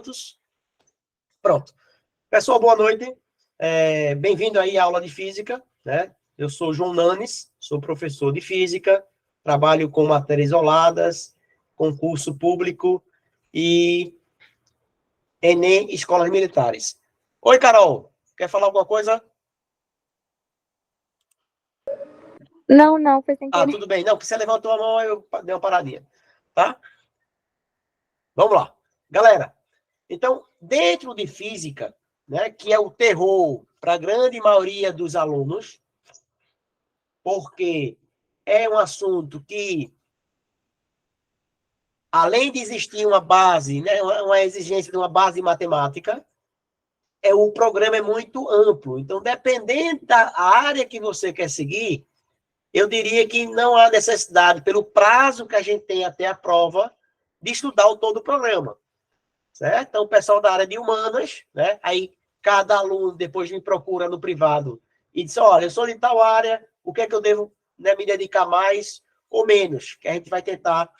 minutos. Pronto. Pessoal, boa noite. Bem-vindo aí à aula de física, né? Eu sou João Nanes, sou professor de física, trabalho com matérias isoladas, concurso público e Enem, escolas militares. Oi, Carol, quer falar alguma coisa? Não, foi sem querer. Tudo bem. Não, porque você levantou a mão, eu dei uma paradinha, tá? Vamos lá. Galera, então, dentro de física, né, que é o terror para a grande maioria dos alunos, porque é um assunto que, além de existir uma base, né, uma exigência de uma base matemática, o programa é muito amplo. Então, dependendo da área que você quer seguir, eu diria que não há necessidade, pelo prazo que a gente tem até a prova, de estudar todo o programa. Certo? Então, o pessoal da área de humanas, né? Aí cada aluno depois me procura no privado e diz, olha, eu sou de tal área, o que é que eu devo, né, me dedicar mais ou menos? Que a gente vai tentar,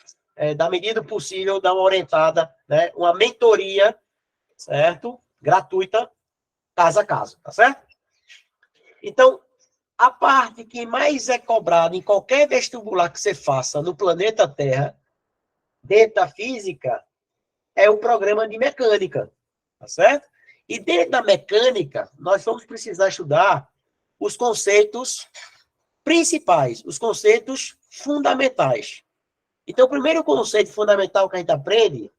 da medida possível, dar uma orientada, né? Uma mentoria, certo? Gratuita, caso a caso, tá certo? Então, a parte que mais é cobrada em qualquer vestibular que você faça no planeta Terra, dentro da física, é o programa de mecânica, tá certo? E dentro da mecânica, nós vamos precisar estudar os conceitos principais, os conceitos fundamentais. Então, o primeiro conceito fundamental que a gente aprende,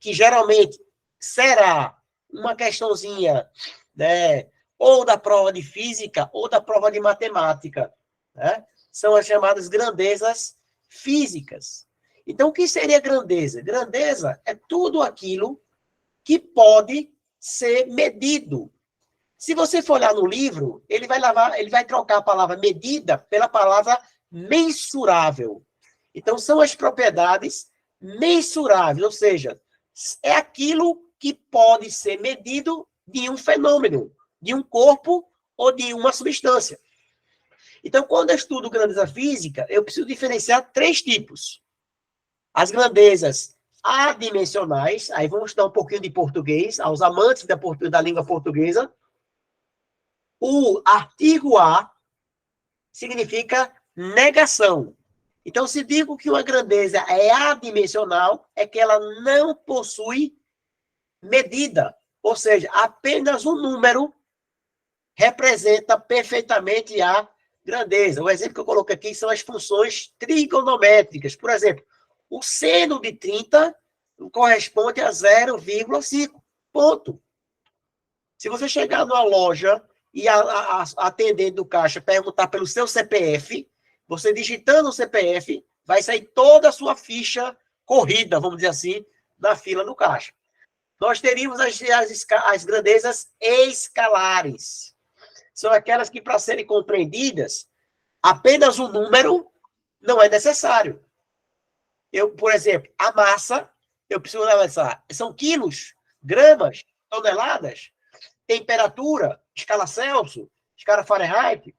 que geralmente será uma questãozinha, né, ou da prova de física ou da prova de matemática, né, são as chamadas grandezas físicas. Então, o que seria grandeza? Grandeza é tudo aquilo que pode ser medido. Se você for olhar no livro, ele vai trocar a palavra medida pela palavra mensurável. Então, são as propriedades mensuráveis, ou seja, é aquilo que pode ser medido de um fenômeno, de um corpo ou de uma substância. Então, quando eu estudo grandeza física, eu preciso diferenciar 3 tipos. As grandezas adimensionais, aí vamos estudar um pouquinho de português, aos amantes da língua portuguesa. O artigo A significa negação. Então, se digo que uma grandeza é adimensional, é que ela não possui medida. Ou seja, apenas um número representa perfeitamente a grandeza. O exemplo que eu coloquei aqui são as funções trigonométricas. Por exemplo, o seno de 30 corresponde a 0,5. Ponto. Se você chegar numa loja e a atendente do caixa perguntar pelo seu CPF, você digitando o CPF, vai sair toda a sua ficha corrida, vamos dizer assim, na fila do caixa. Nós teríamos as grandezas escalares. São aquelas que, para serem compreendidas, apenas um número não é necessário. Por exemplo, a massa, eu preciso analisar, são quilos, gramas, toneladas, temperatura, escala Celsius, escala Fahrenheit,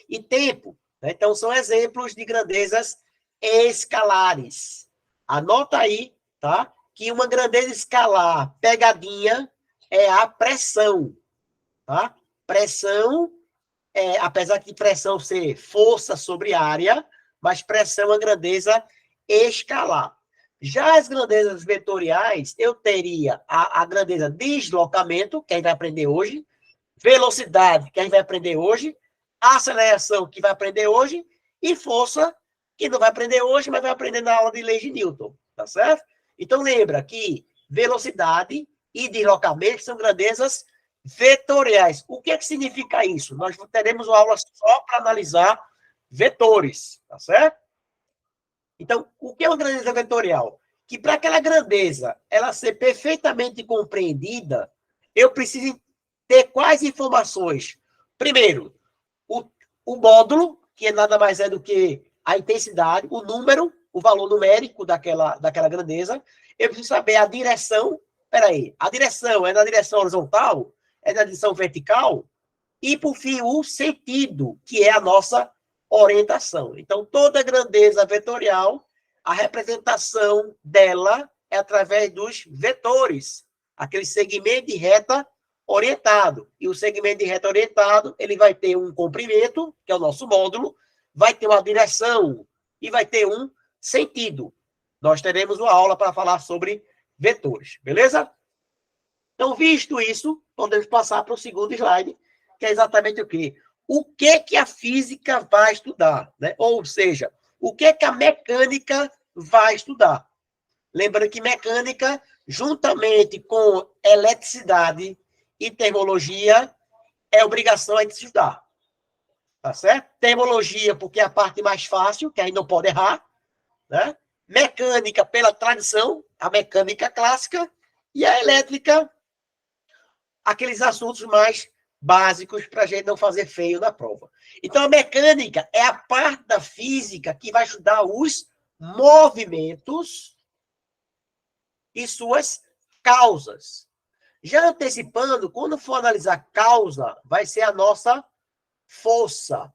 e tempo. Né? Então, são exemplos de grandezas escalares. Anota aí, tá? Que uma grandeza escalar pegadinha é a pressão. Tá? Pressão, apesar de pressão ser força sobre área, mas pressão é uma grandeza escalar. Já as grandezas vetoriais, eu teria a grandeza deslocamento, que a gente vai aprender hoje, velocidade, que a gente vai aprender hoje, aceleração, que vai aprender hoje, e força, que não vai aprender hoje, mas vai aprender na aula de leis de Newton, tá certo? Então, lembra que velocidade e deslocamento são grandezas vetoriais. O que é que significa isso? Nós teremos uma aula só para analisar vetores, tá certo? Então, o que é uma grandeza vetorial? Que para aquela grandeza ela ser perfeitamente compreendida, eu preciso ter quais informações? Primeiro, o módulo, que nada mais é do que a intensidade, o número, o valor numérico daquela grandeza. Eu preciso saber a direção. Espera aí, a direção é na direção horizontal? É na direção vertical? E, por fim, o sentido, que é a nossa orientação. Então, toda grandeza vetorial, a representação dela é através dos vetores. aquele segmento de reta orientado. E o segmento de reta orientado, ele vai ter um comprimento, que é o nosso módulo, vai ter uma direção e vai ter um sentido. Nós teremos uma aula para falar sobre vetores, beleza? Então, visto isso, podemos passar para o segundo slide, que é exatamente o quê? O que a física vai estudar, né? Ou seja, o que a mecânica vai estudar. Lembrando que mecânica, juntamente com eletricidade e termologia, é obrigação a gente estudar. Tá certo? Termologia, porque é a parte mais fácil, que aí não pode errar, né? Mecânica, pela tradição, a mecânica clássica, e a elétrica, aqueles assuntos mais básicos para a gente não fazer feio na prova. Então, a mecânica é a parte da física que vai estudar os movimentos e suas causas. Já antecipando, quando for analisar causa, vai ser a nossa força,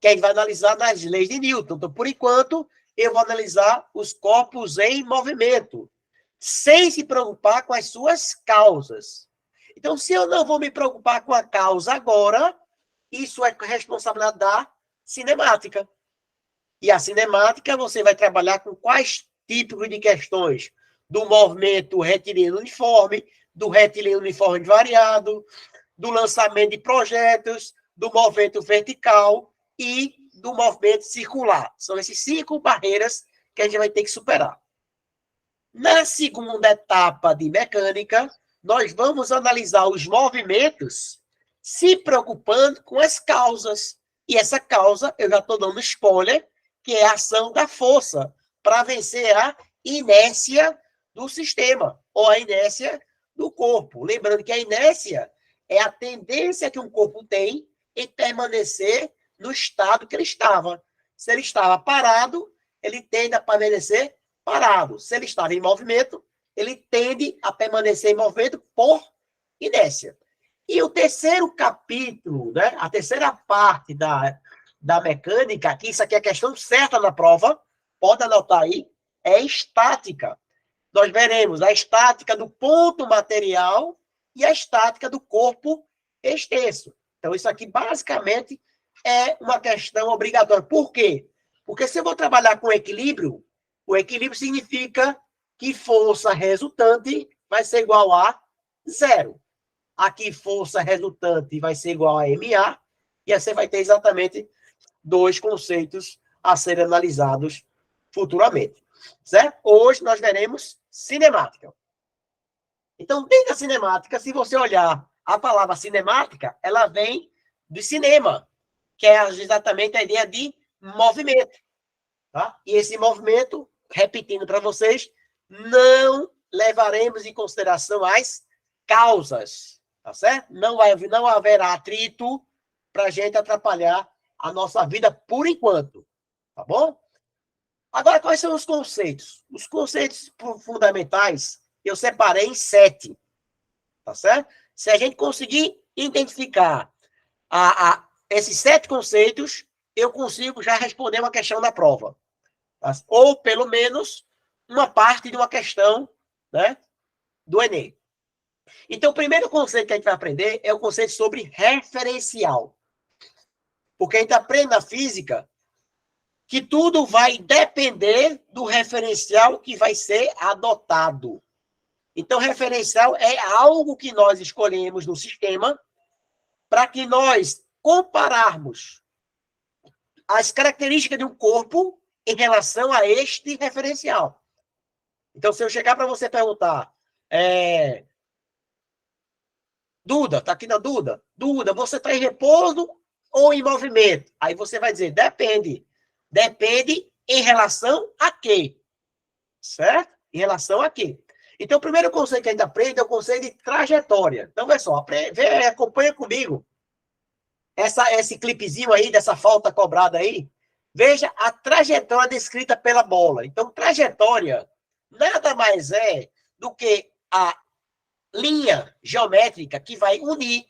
que a gente vai analisar nas leis de Newton. Então, por enquanto, eu vou analisar os corpos em movimento, sem se preocupar com as suas causas. Então, se eu não vou me preocupar com a causa agora, isso é responsabilidade da cinemática. E a cinemática, você vai trabalhar com quais tipos de questões? Do movimento retilíneo uniforme, do retilíneo uniforme variado, do lançamento de projéteis, do movimento vertical e do movimento circular. São essas 5 barreiras que a gente vai ter que superar. Na segunda etapa de mecânica, nós vamos analisar os movimentos se preocupando com as causas. E essa causa, eu já estou dando spoiler, que é a ação da força para vencer a inércia do sistema ou a inércia do corpo. Lembrando que a inércia é a tendência que um corpo tem em permanecer no estado que ele estava. Se ele estava parado, ele tende a permanecer parado. Se ele estava em movimento, ele tende a permanecer em movimento por inércia. E o terceiro capítulo, né, a terceira parte da mecânica, que isso aqui é a questão certa na prova, pode anotar aí, é estática. Nós veremos a estática do ponto material e a estática do corpo extenso. Então, isso aqui, basicamente, é uma questão obrigatória. Por quê? Porque se eu vou trabalhar com equilíbrio, o equilíbrio significa que força resultante vai ser igual a 0. Aqui, força resultante vai ser igual a MA, e aí você vai ter exatamente 2 conceitos a serem analisados futuramente. Certo? Hoje nós veremos cinemática. Então, dentro da cinemática, se você olhar a palavra cinemática, ela vem do cinema, que é exatamente a ideia de movimento. Tá? E esse movimento, repetindo para vocês, não levaremos em consideração as causas. Tá certo? Não haverá atrito para a gente atrapalhar a nossa vida por enquanto. Tá bom? Agora, quais são os conceitos? Os conceitos fundamentais eu separei em 7. Tá certo? Se a gente conseguir identificar esses 7 conceitos, eu consigo já responder uma questão da prova. Tá? Ou, pelo menos, uma parte de uma questão, né, do Enem. Então, o primeiro conceito que a gente vai aprender é o conceito sobre referencial. Porque a gente aprende na física que tudo vai depender do referencial que vai ser adotado. Então, referencial é algo que nós escolhemos no sistema para que nós compararmos as características de um corpo em relação a este referencial. Então, se eu chegar para você perguntar, Duda, está aqui na Duda. Duda, você está em repouso ou em movimento? Aí você vai dizer, depende. Depende em relação a quê? Certo? Em relação a quê? Então, o primeiro conceito que a gente aprende é o conceito de trajetória. Então, vê só, acompanha comigo esse clipezinho aí, dessa falta cobrada aí. Veja a trajetória descrita pela bola. Então, trajetória nada mais é do que a linha geométrica que vai unir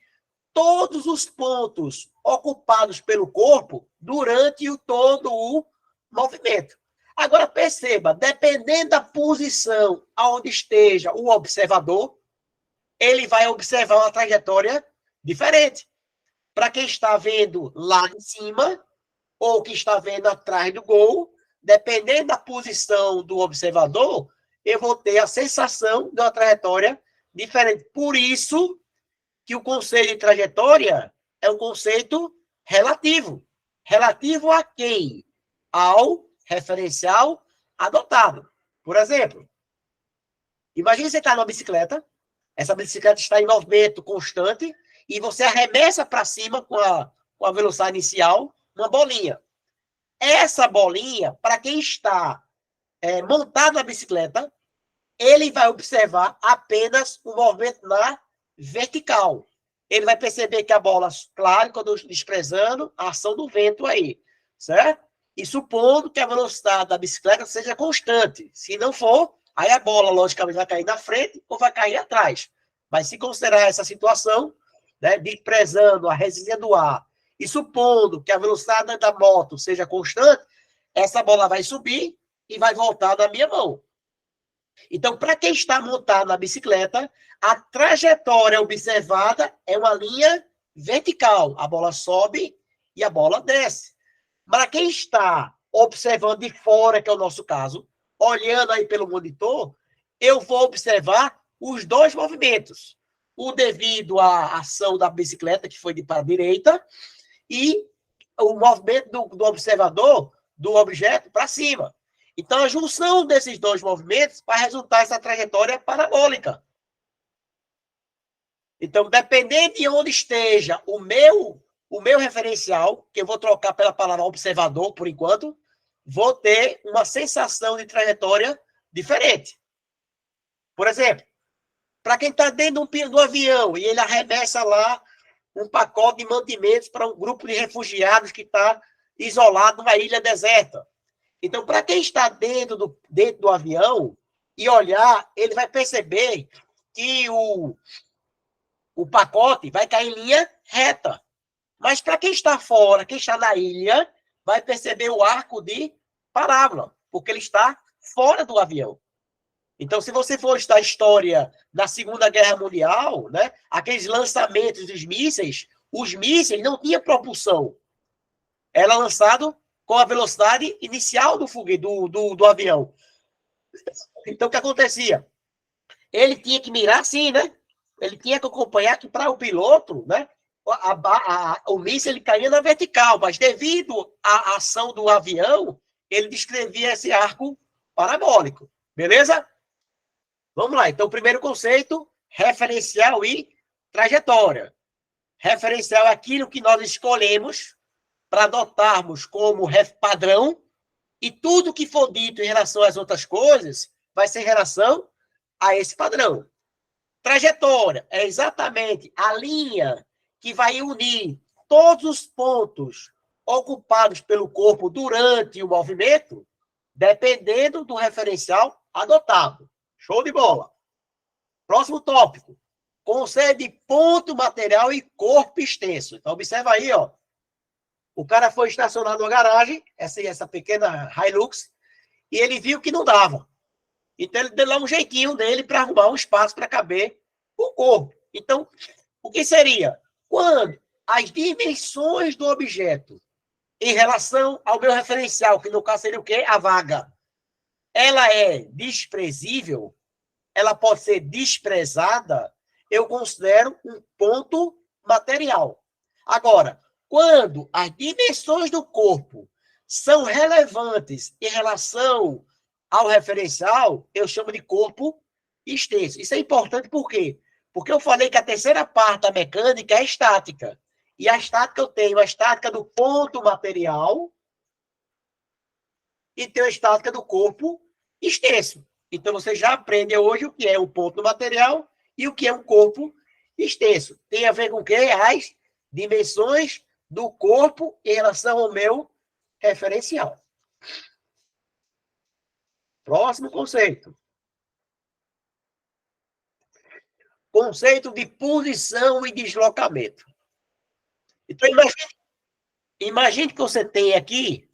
todos os pontos ocupados pelo corpo durante todo o movimento. Agora, perceba, dependendo da posição onde esteja o observador, ele vai observar uma trajetória diferente. Para quem está vendo lá de cima, ou que está vendo atrás do gol, dependendo da posição do observador, eu vou ter a sensação de uma trajetória diferente. Por isso que o conceito de trajetória é um conceito relativo. Relativo a quem? Ao referencial adotado. Por exemplo, imagine você está numa bicicleta, essa bicicleta está em movimento constante e você arremessa para cima com a velocidade inicial uma bolinha. Essa bolinha, para quem está montado na bicicleta, ele vai observar apenas o movimento na vertical. Ele vai perceber que a bola, claro, quando desprezando a ação do vento aí, certo? E supondo que a velocidade da bicicleta seja constante. Se não for, aí a bola, logicamente, vai cair na frente ou vai cair atrás. Mas se considerar essa situação, né, desprezando a resistência do ar e supondo que a velocidade da moto seja constante, essa bola vai subir e vai voltar na minha mão. Então, para quem está montado na bicicleta, a trajetória observada é uma linha vertical. A bola sobe e a bola desce. Para quem está observando de fora, que é o nosso caso, olhando aí pelo monitor, eu vou observar os dois movimentos. O devido à ação da bicicleta, que foi para a direita, e o movimento do observador, do objeto, para cima. Então, a junção desses dois movimentos vai resultar essa trajetória parabólica. Então, dependendo de onde esteja o meu referencial, que eu vou trocar pela palavra observador, por enquanto, vou ter uma sensação de trajetória diferente. Por exemplo, para quem está dentro do avião e ele arremessa lá um pacote de mantimentos para um grupo de refugiados que está isolado numa ilha deserta. Então, para quem está dentro do avião e olhar, ele vai perceber que o pacote vai cair em linha reta. Mas para quem está fora, quem está na ilha, vai perceber o arco de parábola, porque ele está fora do avião. Então, se você for estudar a história da Segunda Guerra Mundial, né, aqueles lançamentos dos mísseis, os mísseis não tinham propulsão. Era lançado com a velocidade inicial do foguete, do avião. Então, o que acontecia? Ele tinha que mirar assim, né? Ele tinha que acompanhar que para o piloto, né? O míssil ele caía na vertical, mas devido à ação do avião, ele descrevia esse arco parabólico. Beleza? Vamos lá. Então, o primeiro conceito, referencial e trajetória. Referencial é aquilo que nós escolhemos para adotarmos como padrão, e tudo que for dito em relação às outras coisas vai ser em relação a esse padrão. Trajetória é exatamente a linha que vai unir todos os pontos ocupados pelo corpo durante o movimento, dependendo do referencial adotado. Show de bola. Próximo tópico. Conceito de ponto material e corpo extenso. Então, observa aí, ó. O cara foi estacionado numa garagem, essa pequena Hilux, e ele viu que não dava. Então, ele deu lá um jeitinho dele para arrumar um espaço para caber o corpo. Então, o que seria? Quando as dimensões do objeto em relação ao meu referencial, que no caso seria o quê? A vaga. Ela é desprezível, ela pode ser desprezada, eu considero um ponto material. Agora, quando as dimensões do corpo são relevantes em relação ao referencial, eu chamo de corpo extenso. Isso é importante por quê? Porque eu falei que a terceira parte da mecânica é estática. E a estática eu tenho a estática do ponto material e tenho a estática do corpo extenso. Então, você já aprende hoje o que é um ponto material e o que é um corpo extenso. Tem a ver com o quê? As dimensões do corpo em relação ao meu referencial. Próximo conceito. Conceito de posição e deslocamento. Então, imagine que você tem aqui.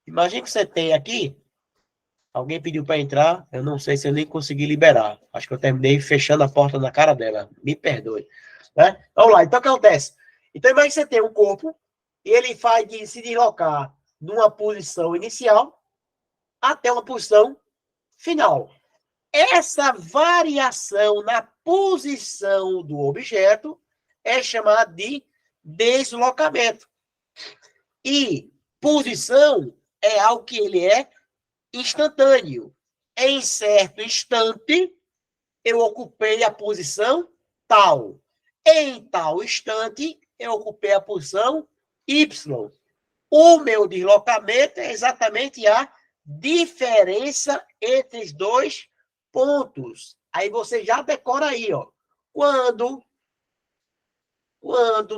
Imagine que você tem aqui Alguém pediu para entrar, eu não sei se eu nem consegui liberar. Acho que eu terminei fechando a porta na cara dela. Me perdoe. Né? Vamos lá, então o que acontece? Então, imagine que você tem um corpo e ele faz de se deslocar numa posição inicial até uma posição final. Essa variação na posição do objeto é chamada de deslocamento. E posição é algo que ele é instantâneo. Em certo instante, eu ocupei a posição tal. Em tal instante, eu ocupei a posição Y. O meu deslocamento é exatamente a diferença entre os dois pontos. Aí você já decora aí, ó. Quando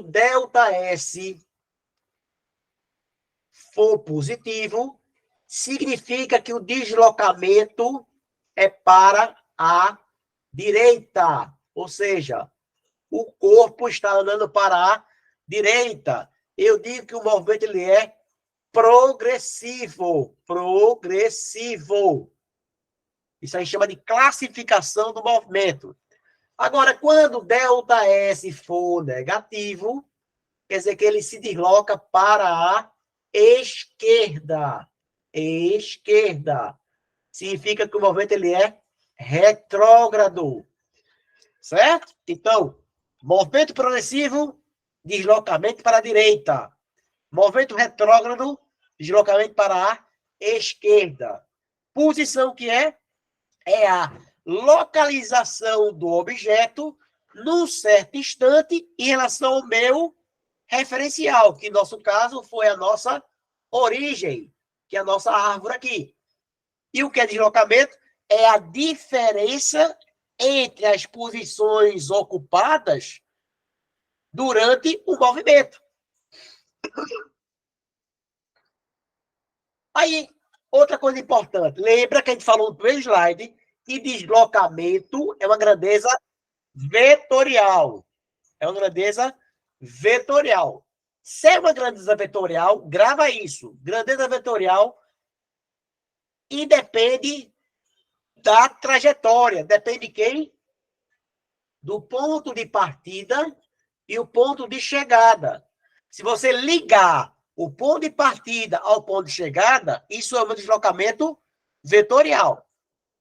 ΔS for positivo, significa que o deslocamento é para a direita. Ou seja, o corpo está andando para a direita. Eu digo que o movimento ele é progressivo. Progressivo. Isso aí chama de classificação do movimento. Agora, quando ΔS for negativo, quer dizer que ele se desloca para a esquerda. Esquerda. Significa que o movimento ele é retrógrado. Certo? Então, movimento progressivo, deslocamento para a direita. Movimento retrógrado, deslocamento para a esquerda. Posição que é a localização do objeto num certo instante em relação ao meu referencial, que no nosso caso foi a nossa origem, que é a nossa árvore aqui. E o que é deslocamento? É a diferença entre as posições ocupadas durante o movimento. Aí, outra coisa importante. Lembra que a gente falou no primeiro slide que deslocamento é uma grandeza vetorial. É uma grandeza vetorial. Se é uma grandeza vetorial, grava isso. Grandeza vetorial independe da trajetória. Depende de quem? Do ponto de partida e o ponto de chegada. Se você ligar o ponto de partida ao ponto de chegada, isso é um deslocamento vetorial.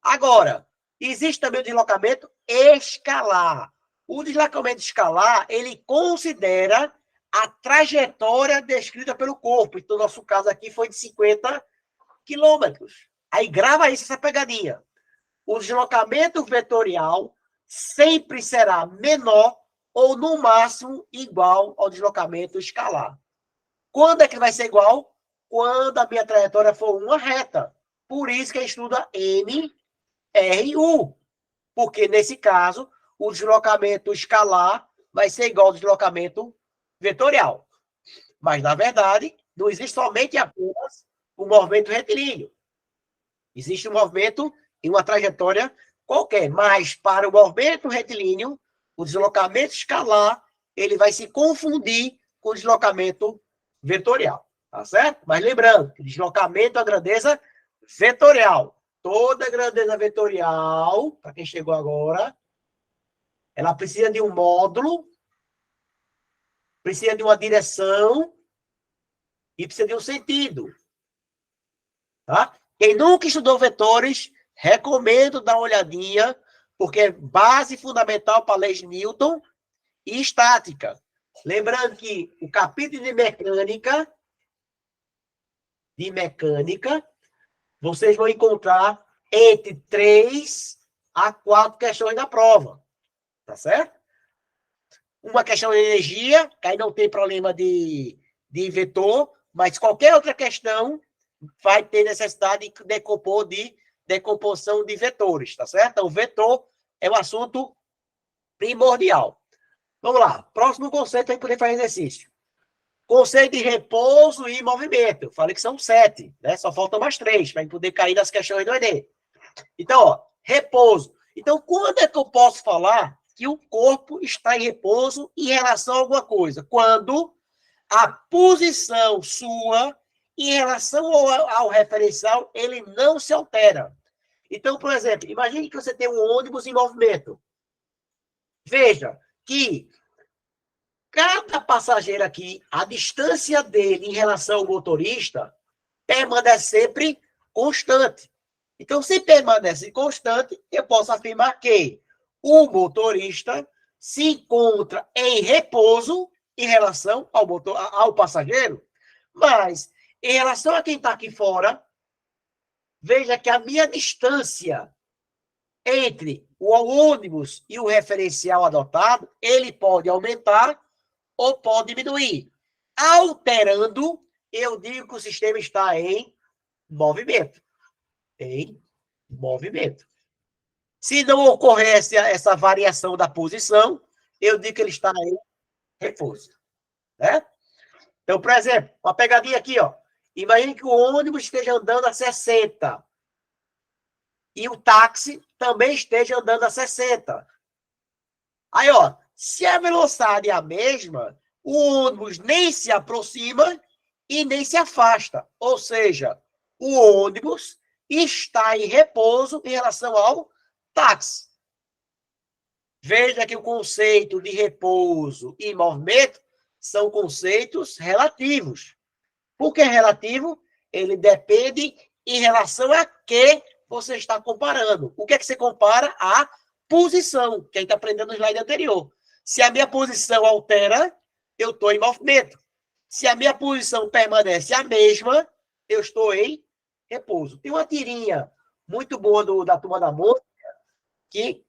Agora, existe também o deslocamento escalar. O deslocamento escalar, ele considera a trajetória descrita pelo corpo. Então, no nosso caso aqui foi de 50 quilômetros. Aí grava isso, essa pegadinha. O deslocamento vetorial sempre será menor ou, no máximo, igual ao deslocamento escalar. Quando é que vai ser igual? Quando a minha trajetória for uma reta. Por isso que a gente estuda MRU. Porque, nesse caso, o deslocamento escalar vai ser igual ao deslocamento vetorial. Mas, na verdade, não existe somente apenas o movimento retilíneo. Existe um movimento em uma trajetória qualquer. Mas, para o movimento retilíneo, o deslocamento escalar ele vai se confundir com o deslocamento vetorial. Tá certo? Mas lembrando, que deslocamento é a grandeza vetorial. Toda grandeza vetorial, para quem chegou agora, ela precisa de um módulo, precisa de uma direção e precisa de um sentido. Tá? Quem nunca estudou vetores, recomendo dar uma olhadinha, porque é base fundamental para a lei de Newton e estática. Lembrando que o capítulo de mecânica, vocês vão encontrar entre 3 a 4 questões da prova. Tá certo? Uma questão de energia, que aí não tem problema de vetor, mas qualquer outra questão vai ter necessidade de decomposição de vetores, tá certo? Então, o vetor é um assunto primordial. Vamos lá. Próximo conceito para poder fazer exercício. Conceito de repouso e movimento. Eu falei que são 7, né? Só faltam mais 3 para poder cair nas questões do Enem. Então, ó, repouso. Então, quando é que eu posso falar que o corpo está em repouso em relação a alguma coisa? Quando a posição sua em relação ao referencial, ele não se altera. Então, por exemplo, imagine que você tem um ônibus em movimento. Veja que cada passageiro aqui, a distância dele em relação ao motorista permanece sempre constante. Então, se permanece constante, eu posso afirmar que o motorista se encontra em repouso em relação ao passageiro, mas em relação a quem está aqui fora, veja que a minha distância entre o ônibus e o referencial adotado, ele pode aumentar ou pode diminuir. Alterando, eu digo que o sistema está em movimento. Em movimento. Se não ocorrer essa variação da posição, eu digo que ele está em repouso. Né? Então, por exemplo, uma pegadinha aqui, ó. Imagine que o ônibus esteja andando a 60 e o táxi também esteja andando a 60. Aí, ó, se a velocidade é a mesma, o ônibus nem se aproxima e nem se afasta. Ou seja, o ônibus está em repouso em relação ao táxi. Veja que o conceito de repouso e movimento são conceitos relativos. Por que relativo? Ele depende em relação a que você está comparando. O que é que você compara? A posição, que a gente aprendeu no slide anterior. Se a minha posição altera, eu estou em movimento. Se a minha posição permanece a mesma, eu estou em repouso. Tem uma tirinha muito boa da Turma da Mônica que...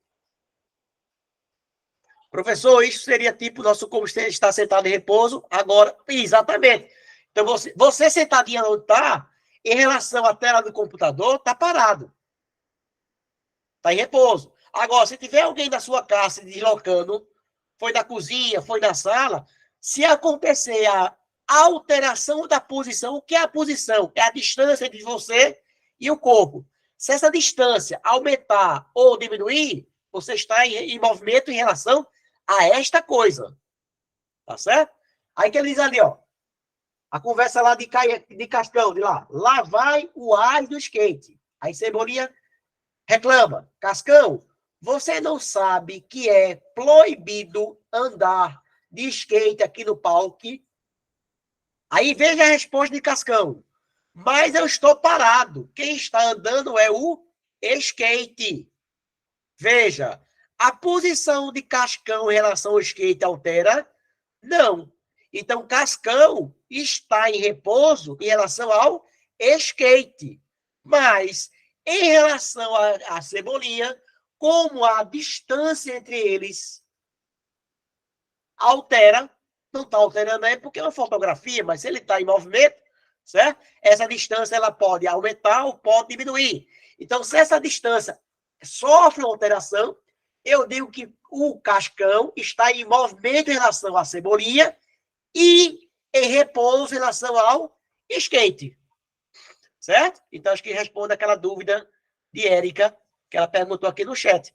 Professor, isso seria tipo nosso como está sentado em repouso agora. Exatamente. Então, você sentadinho onde está, em relação à tela do computador, está parado. Está em repouso. Agora, se tiver alguém da sua casa se deslocando, foi da cozinha, foi da sala, se acontecer a alteração da posição, o que é a posição? É a distância entre você e o corpo. Se essa distância aumentar ou diminuir, você está em movimento em relação a esta coisa. Tá certo? Aí que ele diz ali, ó. A conversa lá de Cascão, de lá. Lá vai o ar do skate. Aí Cebolinha reclama. Cascão, você não sabe que é proibido andar de skate aqui no parque? Aí veja a resposta de Cascão. Mas eu estou parado. Quem está andando é o skate. Veja, a posição de Cascão em relação ao skate altera? Não. Então, Cascão está em repouso em relação ao skate. Mas, em relação à Cebolinha, como a distância entre eles altera, não está alterando aí porque é uma fotografia, mas se ele está em movimento, certo? Essa distância ela pode aumentar ou pode diminuir. Então, se essa distância sofre uma alteração, eu digo que o Cascão está em movimento em relação à Cebolinha e em repouso em relação ao skate. Certo? Então, acho que responde aquela dúvida de Érica, que ela perguntou aqui no chat.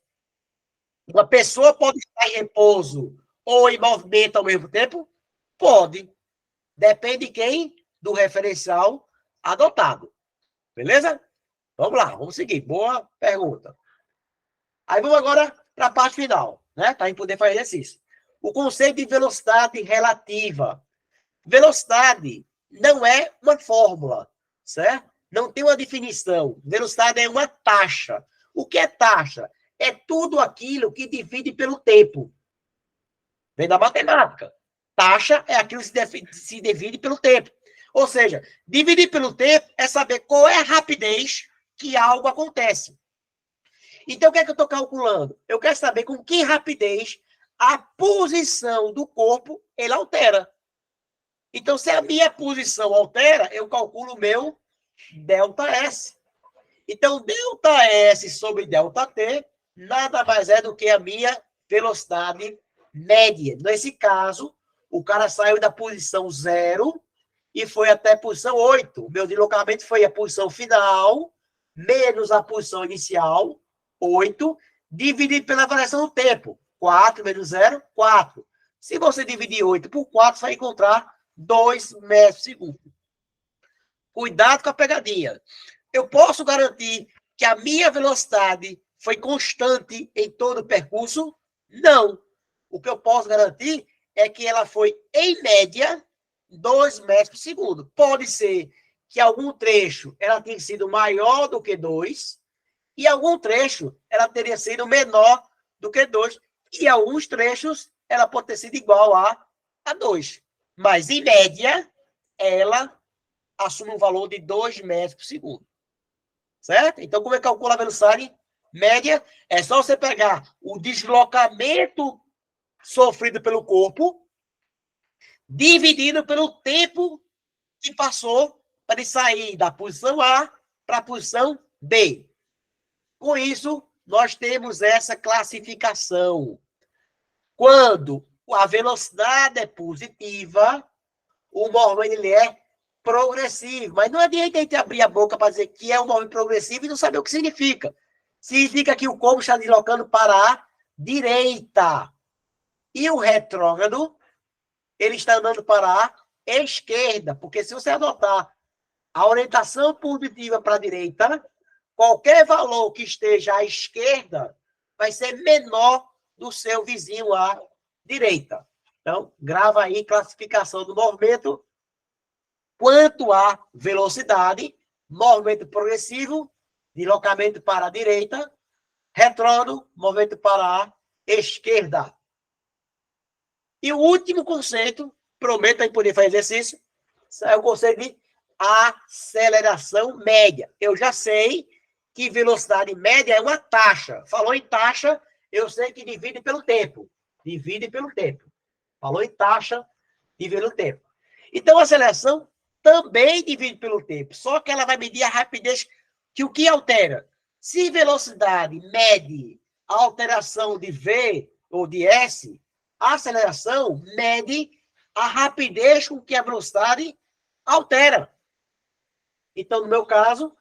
Uma pessoa pode estar em repouso ou em movimento ao mesmo tempo? Pode. Depende de quem? Do referencial adotado. Beleza? Vamos lá, vamos seguir. Boa pergunta. Aí vamos agora para a parte final, né? Para a gente poder fazer exercício. O conceito de velocidade relativa. Velocidade não é uma fórmula, certo? Não tem uma definição. Velocidade é uma taxa. O que é taxa? É tudo aquilo que divide pelo tempo. Vem da matemática. Taxa é aquilo que se divide pelo tempo. Ou seja, dividir pelo tempo é saber qual é a rapidez que algo acontece. Então, o que é que eu estou calculando? Eu quero saber com que rapidez a posição do corpo ele altera. Então, se a minha posição altera, eu calculo o meu ΔS. Então, ΔS sobre ΔT nada mais é do que a minha velocidade média. Nesse caso, o cara saiu da posição 0 e foi até a posição 8. O meu deslocamento foi a posição final, menos a posição inicial, 8, dividido pela variação do tempo. 4 menos 0, 4. Se você dividir 8 por 4, você vai encontrar 2 metros por segundo. Cuidado com a pegadinha. Eu posso garantir que a minha velocidade foi constante em todo o percurso? Não. O que eu posso garantir é que ela foi, em média, 2 metros por segundo. Pode ser que algum trecho ela tenha sido maior do que 2, e algum trecho ela teria sido menor do que 2, e alguns trechos ela pode ter sido igual a 2. Mas, em média, ela assume um valor de 2 metros por segundo. Certo? Então, como é que calcula a velocidade média? É só você pegar o deslocamento sofrido pelo corpo, dividido pelo tempo que passou para ele sair da posição A para a posição B. Com isso, nós temos essa classificação. Quando a velocidade é positiva, o movimento ele é progressivo. Mas não adianta a gente abrir a boca para dizer que é um movimento progressivo e não saber o que significa. Significa que o corpo está deslocando para a direita. E o retrógrado, ele está andando para a esquerda. Porque se você adotar a orientação positiva para a direita, qualquer valor que esteja à esquerda vai ser menor do seu vizinho à direita. Então, grava aí classificação do movimento quanto à velocidade, movimento progressivo, deslocamento para a direita, retrógrado, movimento para a esquerda. E o último conceito, prometo aí poder fazer exercício, é o conceito de aceleração média. Eu já sei que velocidade média é uma taxa. Falou em taxa, eu sei que divide pelo tempo. Divide pelo tempo. Falou em taxa, divide pelo tempo. Então, a aceleração também divide pelo tempo. Só que ela vai medir a rapidez, que o que altera? Se velocidade mede a alteração de V ou de S, a aceleração mede a rapidez com que a velocidade altera. Então, no meu caso,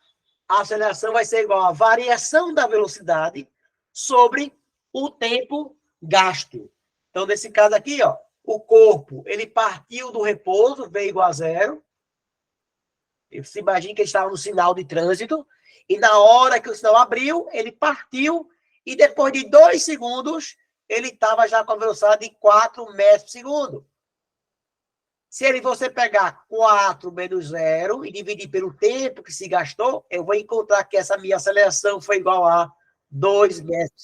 a aceleração vai ser igual à variação da velocidade sobre o tempo gasto. Então, nesse caso aqui, ó, o corpo, ele partiu do repouso, veio igual a zero. Você imagina que ele estava no sinal de trânsito, e na hora que o sinal abriu, ele partiu, e depois de 2 segundos, ele estava já com a velocidade de 4 metros por segundo. Se você pegar 4 menos 0 e dividir pelo tempo que se gastou, eu vou encontrar que essa minha aceleração foi igual a 2 metros.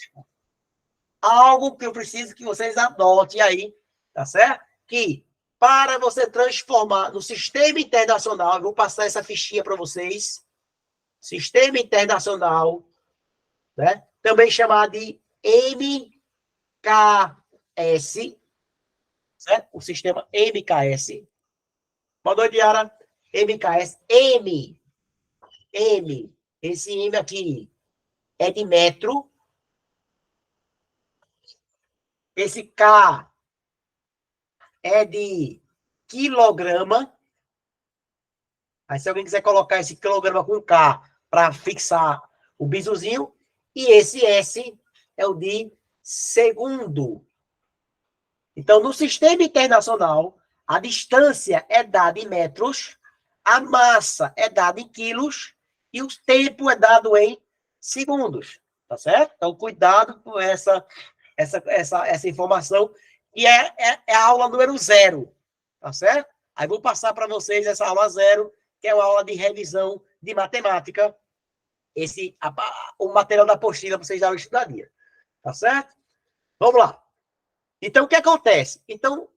Algo que eu preciso que vocês anotem aí, tá certo? Que para você transformar no sistema internacional, eu vou passar essa fichinha para vocês, sistema internacional, né? Também chamado de MKS, certo? O sistema MKS. Boa noite, Yara. MKS. M. Esse M aqui é de metro. Esse K é de quilograma. Aí, se alguém quiser colocar esse quilograma com K para fixar o bizuzinho. E esse S é o de segundo. Então, no sistema internacional, a distância é dada em metros, a massa é dada em quilos e o tempo é dado em segundos. Tá certo? Então, cuidado com essa informação. E é a aula número 0. Tá certo? Aí vou passar para vocês essa aula 0, que é uma aula de revisão de matemática. O material da apostila vocês já estudariam. Tá certo? Vamos lá. Então, o que acontece? Então,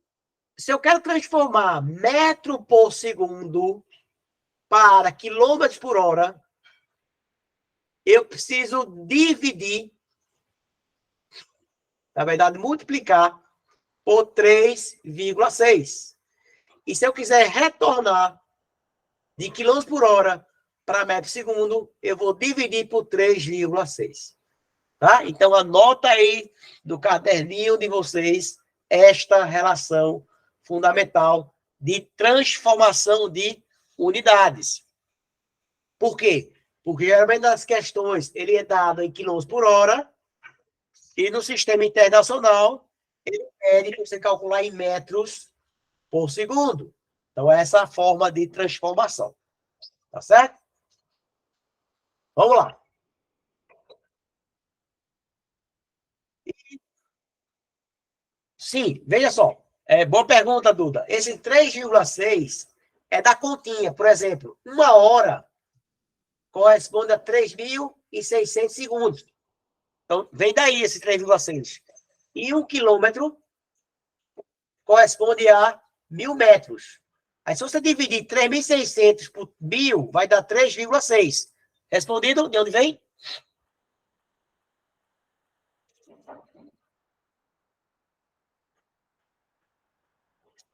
se eu quero transformar metro por segundo para quilômetros por hora, eu preciso dividir, na verdade, multiplicar por 3,6. E se eu quiser retornar de quilômetros por hora para metro por segundo, eu vou dividir por 3,6. Tá? Então, anota aí do caderninho de vocês esta relação fundamental de transformação de unidades. Por quê? Porque, geralmente, nas questões, ele é dado em quilômetros por hora e no sistema internacional, ele pede para você calcular em metros por segundo. Então, essa é a forma de transformação. Tá certo? Vamos lá. Sim, veja só. Boa pergunta, Duda. Esse 3,6 é da continha. Por exemplo, 1 hora corresponde a 3.600 segundos. Então, vem daí esse 3,6. E 1 quilômetro corresponde a 1.000 metros. Aí, se você dividir 3.600 por 1.000, vai dar 3,6. Respondido? De onde vem?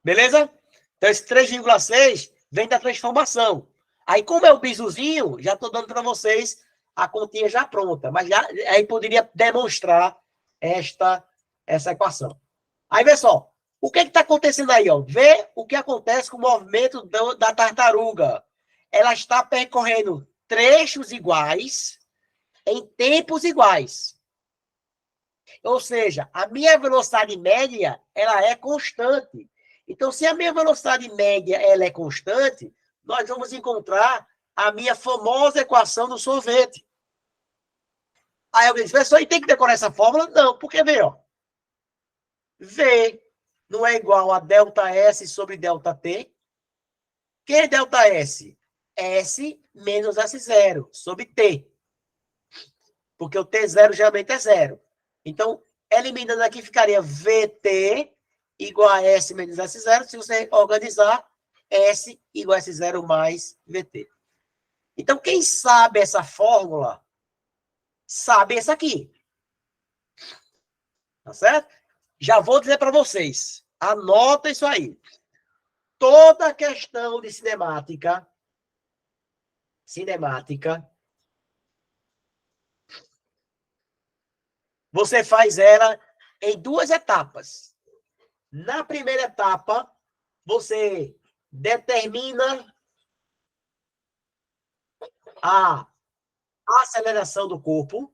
Beleza? Então, esse 3,6 vem da transformação. Aí, como é o bisuzinho, já estou dando para vocês a continha já pronta. Mas já, aí poderia demonstrar essa equação. Aí, vê só. O que está acontecendo aí? Ó? Vê o que acontece com o movimento da tartaruga. Ela está percorrendo trechos iguais em tempos iguais. Ou seja, a minha velocidade média ela é constante. Então, se a minha velocidade média ela é constante, nós vamos encontrar a minha famosa equação do sorvete. Aí alguém diz, professor, e tem que decorar essa fórmula? Não, porque vê, ó. V não é igual a ΔS sobre ΔT. Que é ΔS? S menos S0 sobre T. Porque o T0 geralmente é zero. Então, eliminando aqui, ficaria VT igual a S menos S0. Se você organizar, S igual a S0 mais VT. Então, quem sabe essa fórmula, sabe essa aqui. Tá certo? Já vou dizer para vocês. Anota isso aí. Toda questão de cinemática, você faz ela em 2 etapas. Na primeira etapa, você determina a aceleração do corpo.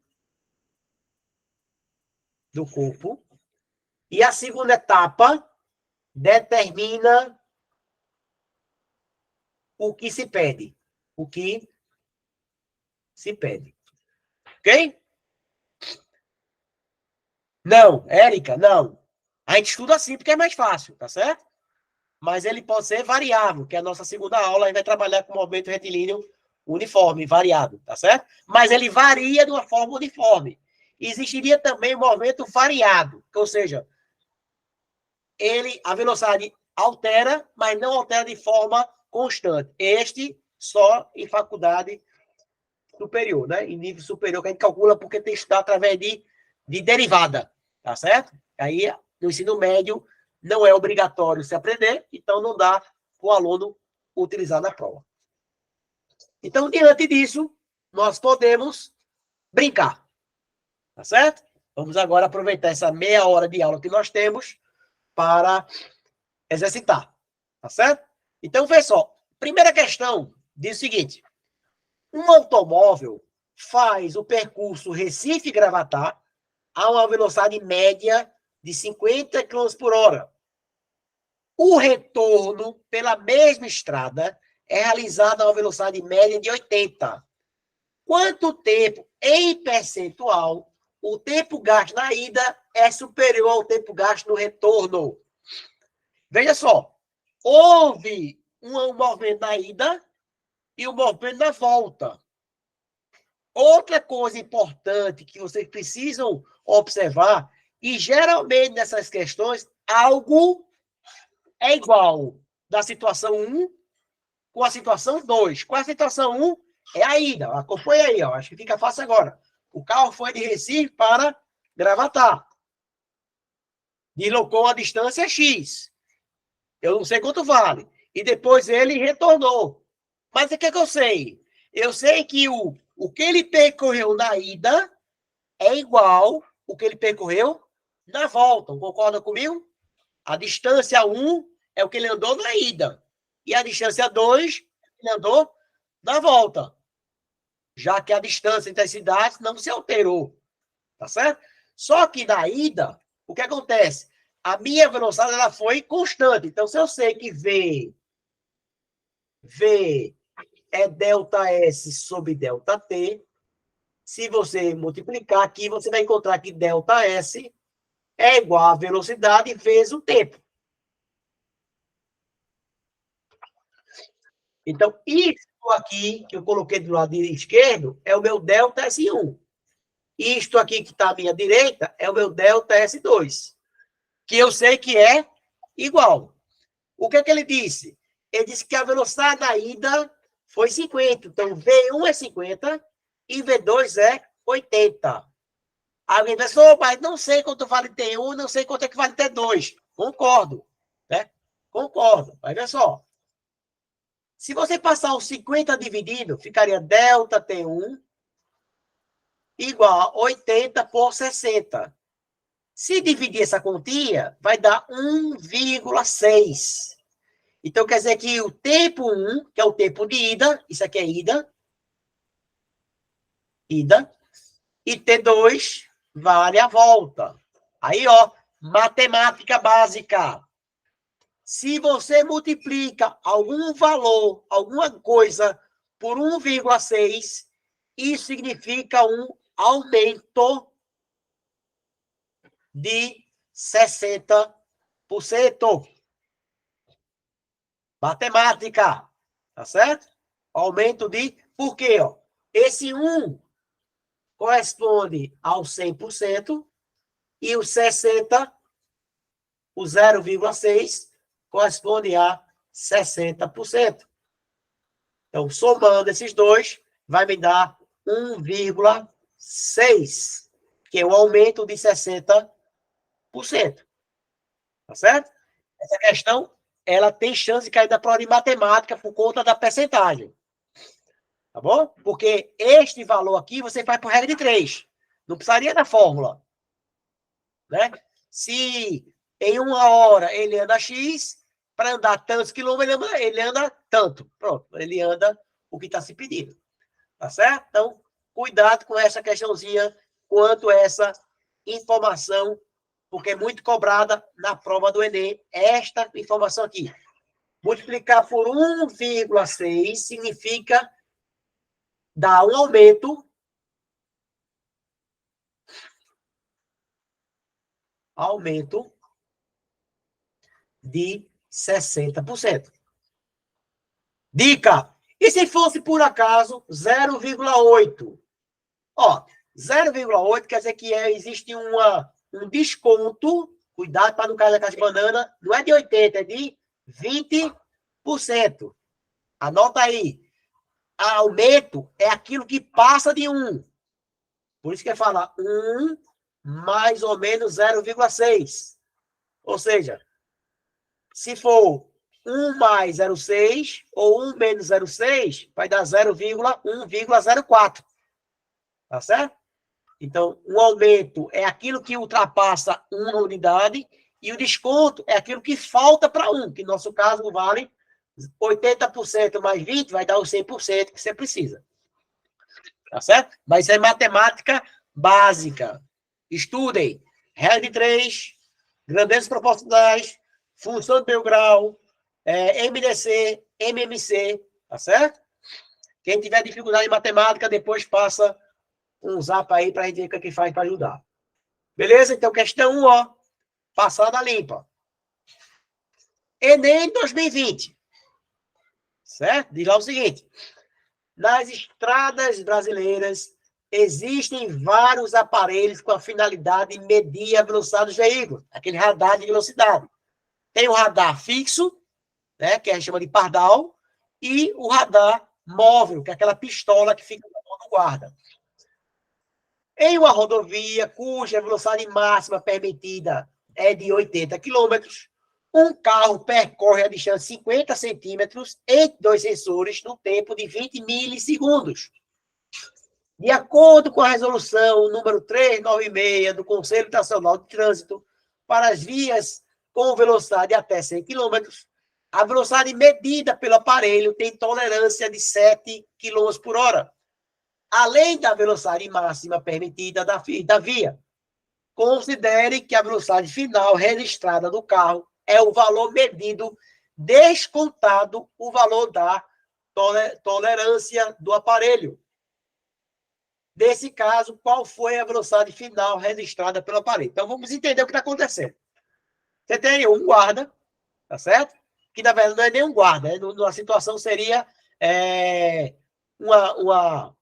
E a segunda etapa determina o que se pede. Ok? Não, Érica, não. A gente estuda assim porque é mais fácil, tá certo? Mas ele pode ser variável, que é a nossa segunda aula, a gente vai trabalhar com movimento retilíneo uniforme, variado, tá certo? Mas ele varia de uma forma uniforme. Existiria também o movimento variado, ou seja, a velocidade altera, mas não altera de forma constante. Este só em faculdade superior, né? Em nível superior, que a gente calcula porque tem que estudar através de derivada, tá certo? Aí, no ensino médio, não é obrigatório se aprender, então não dá para o aluno utilizar na prova. Então, diante disso, nós podemos brincar, tá certo? Vamos agora aproveitar essa meia hora de aula que nós temos para exercitar, tá certo? Então, vê só. Primeira questão diz o seguinte. Um automóvel faz o percurso Recife-Gravatá a uma velocidade média de 50 km por hora. O retorno pela mesma estrada é realizado a uma velocidade média de 80. Quanto tempo, em percentual, o tempo gasto na ida é superior ao tempo gasto no retorno? Veja só, houve um movimento na ida e um movimento na volta. Outra coisa importante que vocês precisam observar, e geralmente nessas questões, algo é igual da situação 1 com a situação 2. Com a situação 1 é a ida. Acompanha aí, ó. Acho que fica fácil agora. O carro foi de Recife para Gravatá. Deslocou a distância X. Eu não sei quanto vale. E depois ele retornou. Mas o que eu sei? Eu sei que o que ele percorreu na ida é igual o que ele percorreu na volta. Concorda comigo? A distância 1 é o que ele andou na ida. E a distância 2 ele andou na volta. Já que a distância entre as cidades não se alterou. Tá certo? Só que na ida, o que acontece? A minha velocidade ela foi constante. Então, se eu sei que V é ΔS sobre ΔT. Se você multiplicar aqui, você vai encontrar que ΔS é igual à velocidade vezes o tempo. Então, isso aqui, que eu coloquei do lado esquerdo, é o meu delta S1. Isto aqui que está à minha direita é o meu delta S2, que eu sei que é igual. O que é que ele disse? Ele disse que a velocidade da ida foi 50. Então, V1 é 50 e V2 é 80. Alguém pensou, mas não sei quanto vale T1, não sei quanto é que vale T2. Concordo, né? Concordo. Mas olha só. Se você passar os 50 dividido, ficaria delta T1 igual a 80 por 60. Se dividir essa continha, vai dar 1,6. Então, quer dizer que o tempo 1, que é o tempo de ida, isso aqui é ida, e T2 vale a volta. Aí, ó, matemática básica. Se você multiplica algum valor, alguma coisa, por 1,6, isso significa um aumento de 60%. Matemática, tá certo? Aumento de... Por quê? Ó? Esse 1 corresponde ao 100% e o 60%, o 0,6, corresponde a 60%. Então, somando esses dois, vai me dar 1,6, que é um aumento de 60%. Tá certo? Essa questão, ela tem chance de cair da prova de matemática por conta da percentagem. Tá bom? Porque este valor aqui você faz por regra de 3. Não precisaria da fórmula. Né? Se em uma hora ele anda X, para andar tantos quilômetros, ele anda tanto. Pronto, ele anda o que está se pedindo. Tá certo? Então, cuidado com essa questãozinha quanto a essa informação, porque é muito cobrada na prova do Enem, esta informação aqui. Multiplicar por 1,6 significa dar um aumento de 60%. Dica! E se fosse, por acaso, 0,8? Ó, 0,8 quer dizer que existe um desconto, cuidado para não cair na caixa de banana, não é de 80, é de 20%. Anota aí. Aumento é aquilo que passa de 1. Por isso que fala 1 mais ou menos 0,6. Ou seja, se for 1 mais 0,6 ou 1 menos 0,6, vai dar 0,1,04. Tá certo? Então, um aumento é aquilo que ultrapassa uma unidade e o desconto é aquilo que falta para 1, que no nosso caso vale 80% mais 20, vai dar os 100% que você precisa. Tá certo? Mas isso é matemática básica. Estudem. Regra de 3, grandezas proporcionais, função de meio grau, MDC, MMC, tá certo? Quem tiver dificuldade em matemática, depois passa um zap aí para a gente ver o que faz para ajudar. Beleza? Então, questão 1, ó. Passada limpa. Enem 2020. Certo? Diz lá o seguinte. Nas estradas brasileiras, existem vários aparelhos com a finalidade de medir a velocidade dos veículos. Aquele radar de velocidade. Tem o radar fixo, né, que a gente chama de pardal, e o radar móvel, que é aquela pistola que fica na mão do guarda. Em uma rodovia cuja velocidade máxima permitida é de 80 km, um carro percorre a distância de 50 centímetros entre dois sensores no tempo de 20 milissegundos. De acordo com a resolução número 396 do Conselho Nacional de Trânsito, para as vias com velocidade até 100 km, a velocidade medida pelo aparelho tem tolerância de 7 km por hora, além da velocidade máxima permitida da via. Considere que a velocidade final registrada do carro é o valor medido descontado o valor da tolerância do aparelho. Nesse caso, qual foi a velocidade final registrada pelo aparelho? Então, vamos entender o que está acontecendo. Você tem um guarda, tá certo? Que, na verdade, não é nem um guarda. Numa situação seria uma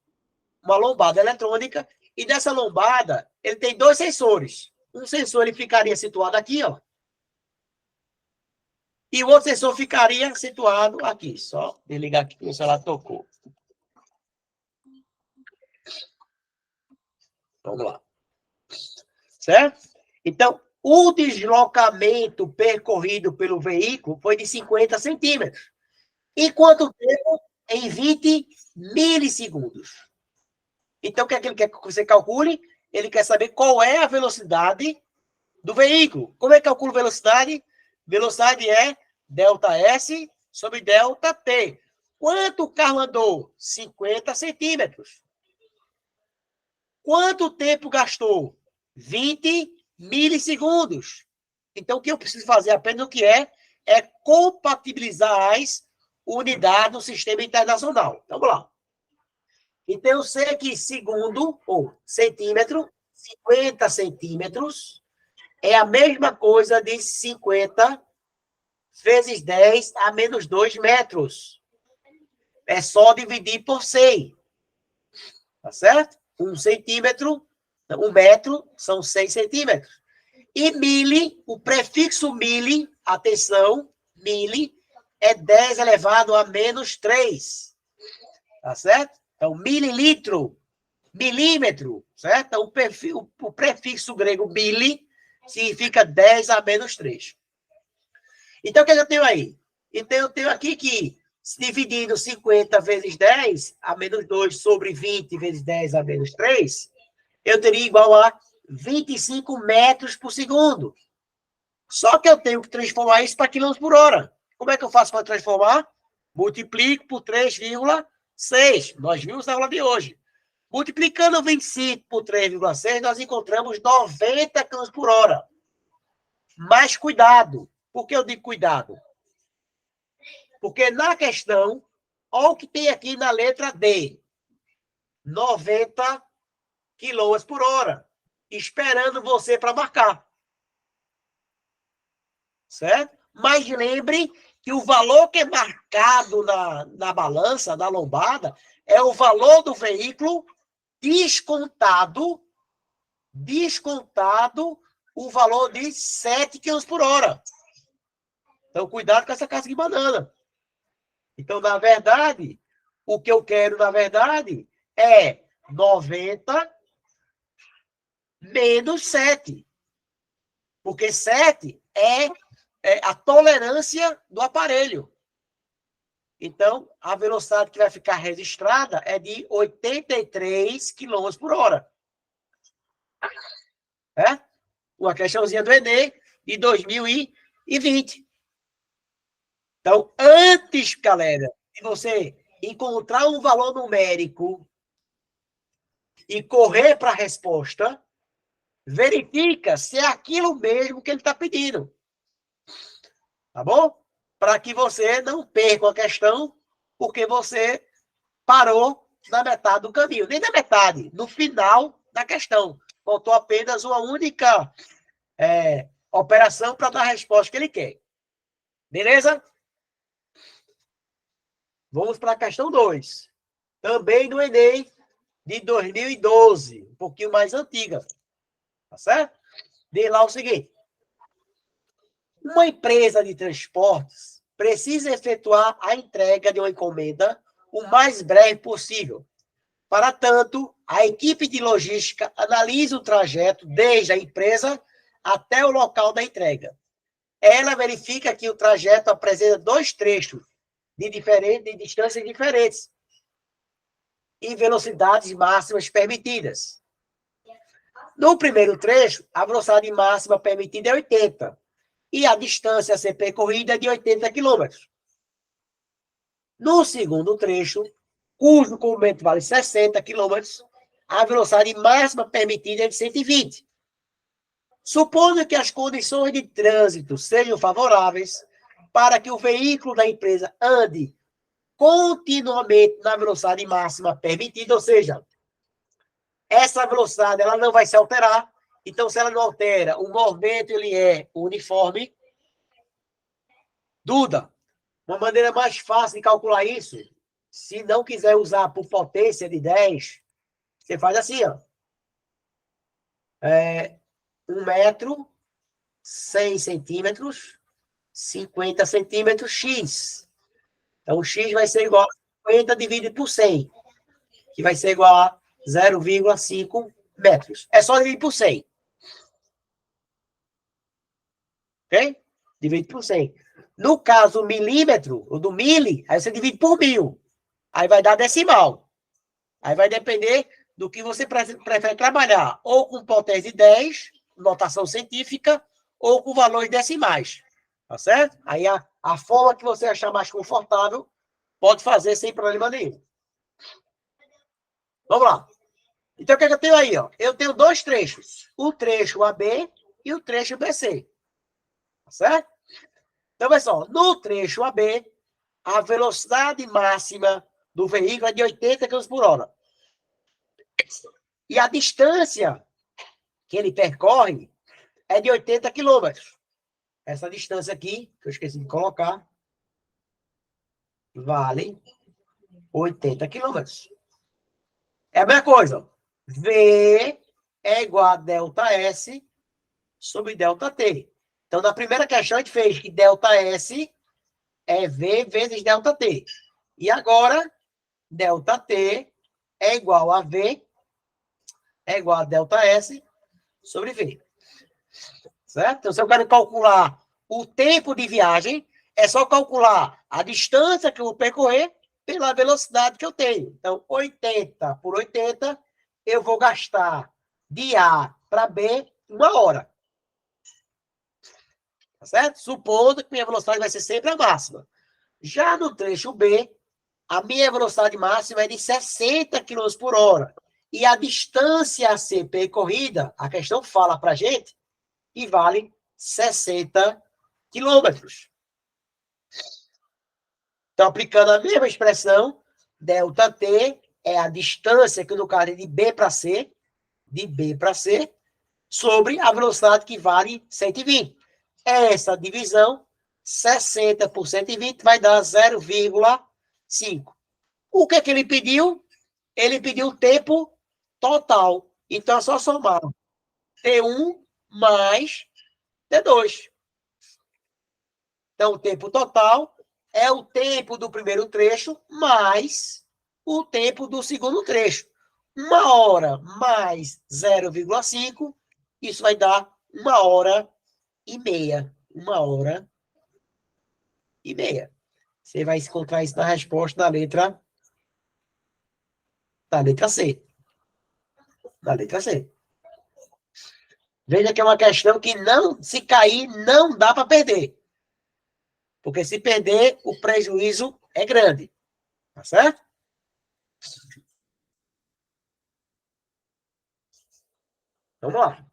lombada eletrônica. E dessa lombada, ele tem dois sensores. Um sensor ele ficaria situado aqui, ó. E o outro sensor ficaria situado aqui. Só desligar aqui que o celular tocou. Vamos lá. Certo? Então, o deslocamento percorrido pelo veículo foi de 50 centímetros. Em quanto tempo? Em 20 milissegundos. Então, o que é que ele quer que você calcule? Ele quer saber qual é a velocidade do veículo. Como é que calcula velocidade? Velocidade é ΔS sobre ΔT. Quanto o carro andou? 50 centímetros. Quanto tempo gastou? 20 milissegundos. Então, o que eu preciso fazer apenas o que é compatibilizar as unidades do sistema internacional. Então, vamos lá. Então, eu sei que segundo, ou centímetro, 50 centímetros, é a mesma coisa de 50 vezes 10 a menos 2 metros. É só dividir por 100. Tá certo? 1 centímetro, 1 metro, são 6 centímetros. E mili, o prefixo mili, atenção, mili, é 10 elevado a menos 3. Tá certo? Então, mililitro, milímetro, certo? Então, o prefixo grego mili significa 10 a menos 3. Então, o que eu tenho aí? Então, eu tenho aqui que, dividindo 50 vezes 10 a menos 2 sobre 20 vezes 10 a menos 3, eu teria igual a 25 metros por segundo. Só que eu tenho que transformar isso para quilômetros por hora. Como é que eu faço para transformar? Multiplico por 3,6. Nós vimos na aula de hoje. Multiplicando 25 por 3,6, nós encontramos 90 km por hora. Mas cuidado. Por que eu digo cuidado? Porque na questão, olha o que tem aqui na letra D. 90 km por hora. Esperando você para marcar. Certo? Mas lembre que o valor que é marcado na balança, na lombada, é o valor do veículo descontado o valor de 7 km por hora. Então, cuidado com essa casca de banana. Então, na verdade, o que eu quero, na verdade, é 90 menos 7. Porque 7 é a tolerância do aparelho. Então, a velocidade que vai ficar registrada é de 83 km por hora. É? Uma questãozinha do Enem de 2020. Então, antes, galera, de você encontrar um valor numérico e correr para a resposta, verifica se é aquilo mesmo que ele está pedindo. Tá bom? Para que você não perca a questão, porque você parou na metade do caminho. Nem na metade, no final da questão. Faltou apenas uma única operação para dar a resposta que ele quer. Beleza? Vamos para a questão 2. Também do Enem de 2012. Um pouquinho mais antiga. Tá certo? Diz lá o seguinte. Uma empresa de transportes precisa efetuar a entrega de uma encomenda o mais breve possível. Para tanto, a equipe de logística analisa o trajeto desde a empresa até o local da entrega. Ela verifica que o trajeto apresenta 2 trechos de distâncias diferentes e velocidades máximas permitidas. No primeiro trecho, a velocidade máxima permitida é 80 e a distância a ser percorrida é de 80 km. No segundo trecho, cujo comprimento vale 60 km, a velocidade máxima permitida é de 120. Supondo que as condições de trânsito sejam favoráveis para que o veículo da empresa ande continuamente na velocidade máxima permitida, ou seja, essa velocidade ela não vai se alterar. Então, se ela não altera, o movimento ele é uniforme. Duda, uma maneira mais fácil de calcular isso, se não quiser usar por potência de 10, você faz assim, ó. 1 metro, 100 centímetros, 50 centímetros, x. Então, x vai ser igual a 50 dividido por 100, que vai ser igual a 0,5 metros. É só dividir por 100. Ok? Divide por 100. No caso, o milímetro, ou do mili, aí você divide por 1000. Aí vai dar decimal. Aí vai depender do que você prefere trabalhar. Ou com potência de 10, notação científica, ou com valores decimais. Tá certo? Aí a forma que você achar mais confortável, pode fazer sem problema nenhum. Vamos lá. Então, o que, é que eu tenho aí? Ó? Eu tenho dois trechos. O trecho AB e o trecho BC. Tá certo? Então, olha só. No trecho AB, a velocidade máxima do veículo é de 80 km por hora. E a distância que ele percorre é de 80 km. Essa distância aqui, que eu esqueci de colocar, vale 80 km. É a mesma coisa. V é igual a ΔS sobre ΔT. Então, na primeira questão, a gente fez que ΔS é V vezes ΔT. E agora, ΔT é igual a V, é igual a ΔS sobre V. Certo? Então, se eu quero calcular o tempo de viagem, é só calcular a distância que eu vou percorrer pela velocidade que eu tenho. Então, 80 por 80, eu vou gastar de A para B 1 hora. Tá certo? Supondo que minha velocidade vai ser sempre a máxima. Já no trecho B, a minha velocidade máxima é de 60 km por hora. E a distância a ser percorrida, a questão fala para a gente, que vale 60 quilômetros. Então, aplicando a mesma expressão, ΔT é a distância que no caso é de B para C, sobre a velocidade que vale 120. Essa divisão, 60 por 120, vai dar 0,5. O que é que ele pediu? Ele pediu o tempo total. Então, é só somar T1 mais T2. Então, o tempo total é o tempo do primeiro trecho mais o tempo do segundo trecho. 1 hora mais 0,5, isso vai dar 1 hora e meia. 1 hora e meia. Você vai encontrar isso na resposta da letra C. Da letra C. Veja que é uma questão que não, se cair, não dá para perder. Porque se perder, o prejuízo é grande. Tá certo? Vamos lá.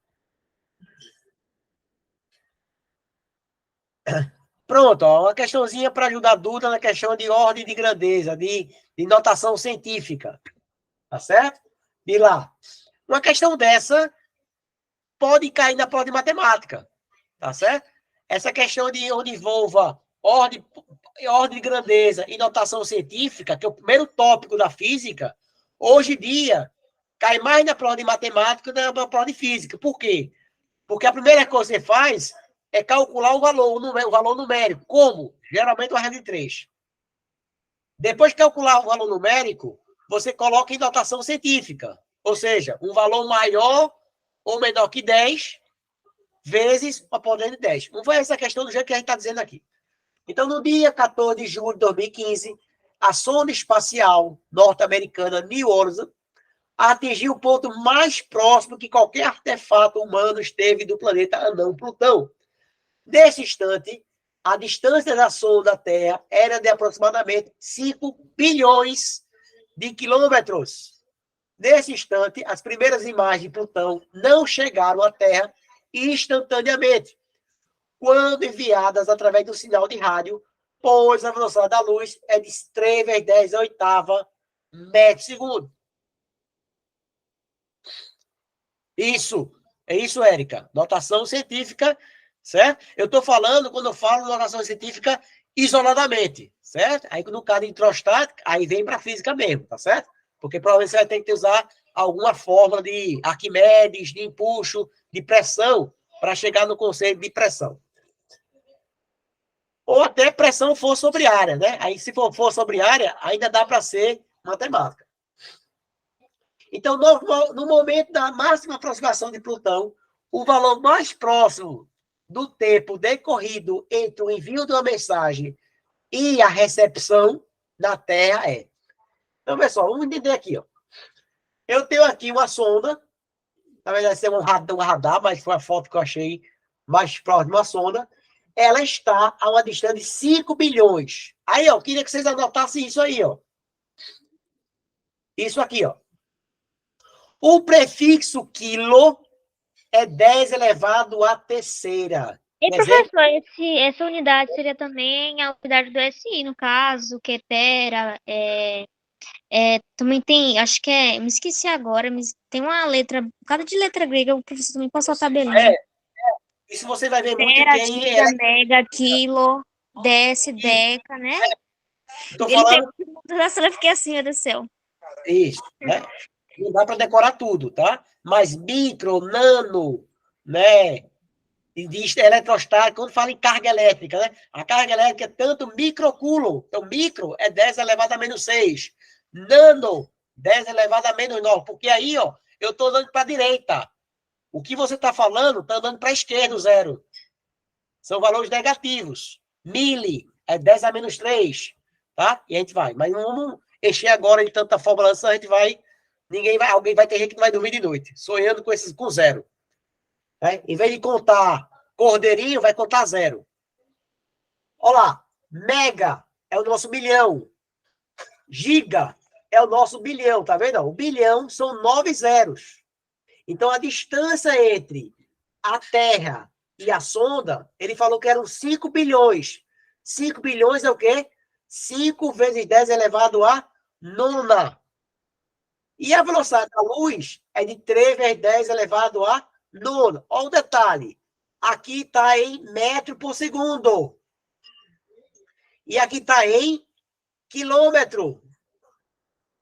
Pronto, ó, uma questãozinha para ajudar a Duda na questão de ordem de grandeza, de notação científica. Tá certo? E lá. Uma questão dessa pode cair na prova de matemática. Tá certo? Essa questão de onde envolva ordem de grandeza e notação científica, que é o primeiro tópico da física, hoje em dia cai mais na prova de matemática do que na prova de física. Por quê? Porque a primeira coisa que você faz é calcular o valor numérico. Como? Geralmente uma regra de 3. Depois de calcular o valor numérico, você coloca em notação científica. Ou seja, um valor maior ou menor que 10 vezes o poder de 10. Não foi essa questão do jeito que a gente está dizendo aqui. Então, no dia 14 de julho de 2015, a sonda espacial norte-americana New Horizon atingiu o ponto mais próximo que qualquer artefato humano esteve do planeta anão Plutão. Nesse instante, a distância da sonda da Terra era de aproximadamente 5 bilhões de quilômetros. Nesse instante, as primeiras imagens de Plutão não chegaram à Terra instantaneamente, quando enviadas através do sinal de rádio pois a velocidade da luz é de 3 vezes 10 a oitava metro segundo. Isso, é isso, Érica. Notação científica, certo? Eu estou falando, quando eu falo notação científica, isoladamente, certo? Aí, no caso de hidrostática, aí vem para a física mesmo, tá certo? Porque provavelmente você vai ter que usar alguma fórmula de Arquimedes, de empuxo, de pressão, para chegar no conceito de pressão. Ou até pressão força sobre área, né? Aí, se for força sobre área, ainda dá para ser matemática. Então, no momento da máxima aproximação de Plutão, o valor mais próximo do tempo decorrido entre o envio de uma mensagem e a recepção da Terra é. Então, pessoal, vamos entender aqui. Ó. Eu tenho aqui uma sonda, na verdade, é um radar, mas foi a foto que eu achei mais próxima de uma sonda. Ela está a uma distância de 5 bilhões. Aí, ó, queria que vocês anotassem isso aí, ó. Isso aqui, ó. O prefixo quilo é 10 elevado à terceira. E, Quer dizer, professor, essa unidade seria também a unidade do SI, no caso, que é tera, também tem, acho que me esqueci agora, mas tem uma letra, por causa de letra grega, o professor também passou a tabelinha. isso você vai ver muito Tera, quem giga, mega, quilo, deca, né? Estou Ele falando pegou tudo, eu fiquei assim, meu Deus do céu. isso, né? Não dá para decorar tudo, tá? Mas micro, nano, né? E de eletrostática, quando fala em carga elétrica, né? A carga elétrica é tanto microcoulomb. Então, micro é 10 elevado a menos 6. Nano, 10 elevado a menos 9. Porque aí, ó, eu estou dando para a direita. O que você está falando está dando para a esquerda o zero. São valores negativos. Mili é 10 a menos 3. Tá? E a gente vai. Mas não vamos encher agora de tanta fórmula, a gente vai. Alguém vai ter gente que não vai dormir de noite, sonhando com zero. Né? Em vez de contar cordeirinho, vai contar zero. Olha lá. Mega é o nosso milhão. Giga é o nosso bilhão, tá vendo? O bilhão são 9 zeros. Então, a distância entre a Terra e a sonda, ele falou que eram 5 bilhões. 5 bilhões é o quê? 5 vezes 10 elevado a nona. E a velocidade da luz é de 3 vezes 10 elevado a nona. Olha o detalhe. Aqui está em metro por segundo. E aqui está em quilômetro.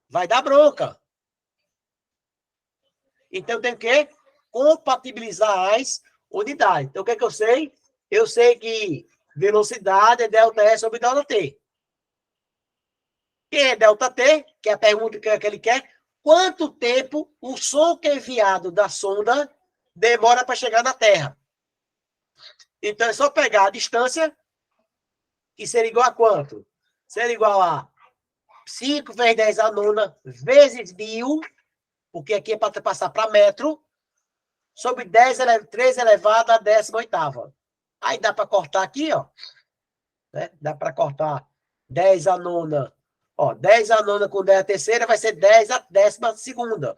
Vai dar bronca. Então, tem que compatibilizar as unidades. Então, o que é que eu sei? Eu sei que velocidade é ΔS sobre ΔT. Que é ΔT, que é a pergunta que ele quer. Quanto tempo o som que é enviado da sonda demora para chegar na Terra? Então, é só pegar a distância, que seria igual a quanto? Seria igual a 5 vezes 10 a nona vezes 1000, porque aqui é para passar para metro, sobre 3 elevado a 18ª. Aí dá para cortar aqui, ó. Né? Dá para cortar 10 a nona. Ó, 10 a nona com 10 a terceira vai ser 10 a 12ª.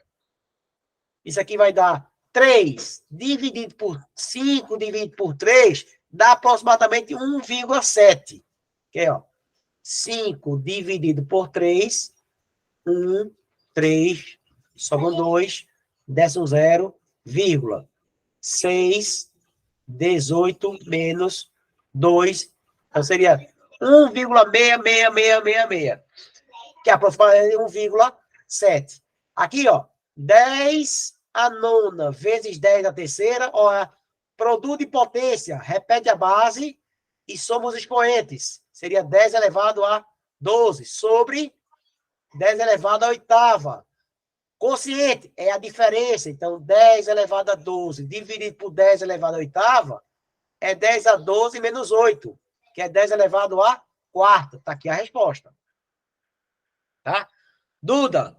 Isso aqui vai dar 3 dividido por 5 dividido por 3 dá aproximadamente 1,7. Que é, ó, 5 dividido por 3, 1, 3, sobram 2, desce um 0, vírgula. 6, 18 menos 2, então seria 1,66666, que é aproximadamente 1,7. Aqui, ó, 10 a nona vezes 10 a terceira, ó, produto de potência, repete a base e soma os expoentes. Seria 10 elevado a 12 sobre 10 elevado a oitava. Quociente é a diferença. Então, 10 elevado a 12 dividido por 10 elevado a oitava é 10 a 12 menos 8, que é 10 elevado a quarta. Está aqui a resposta. Tá? Duda,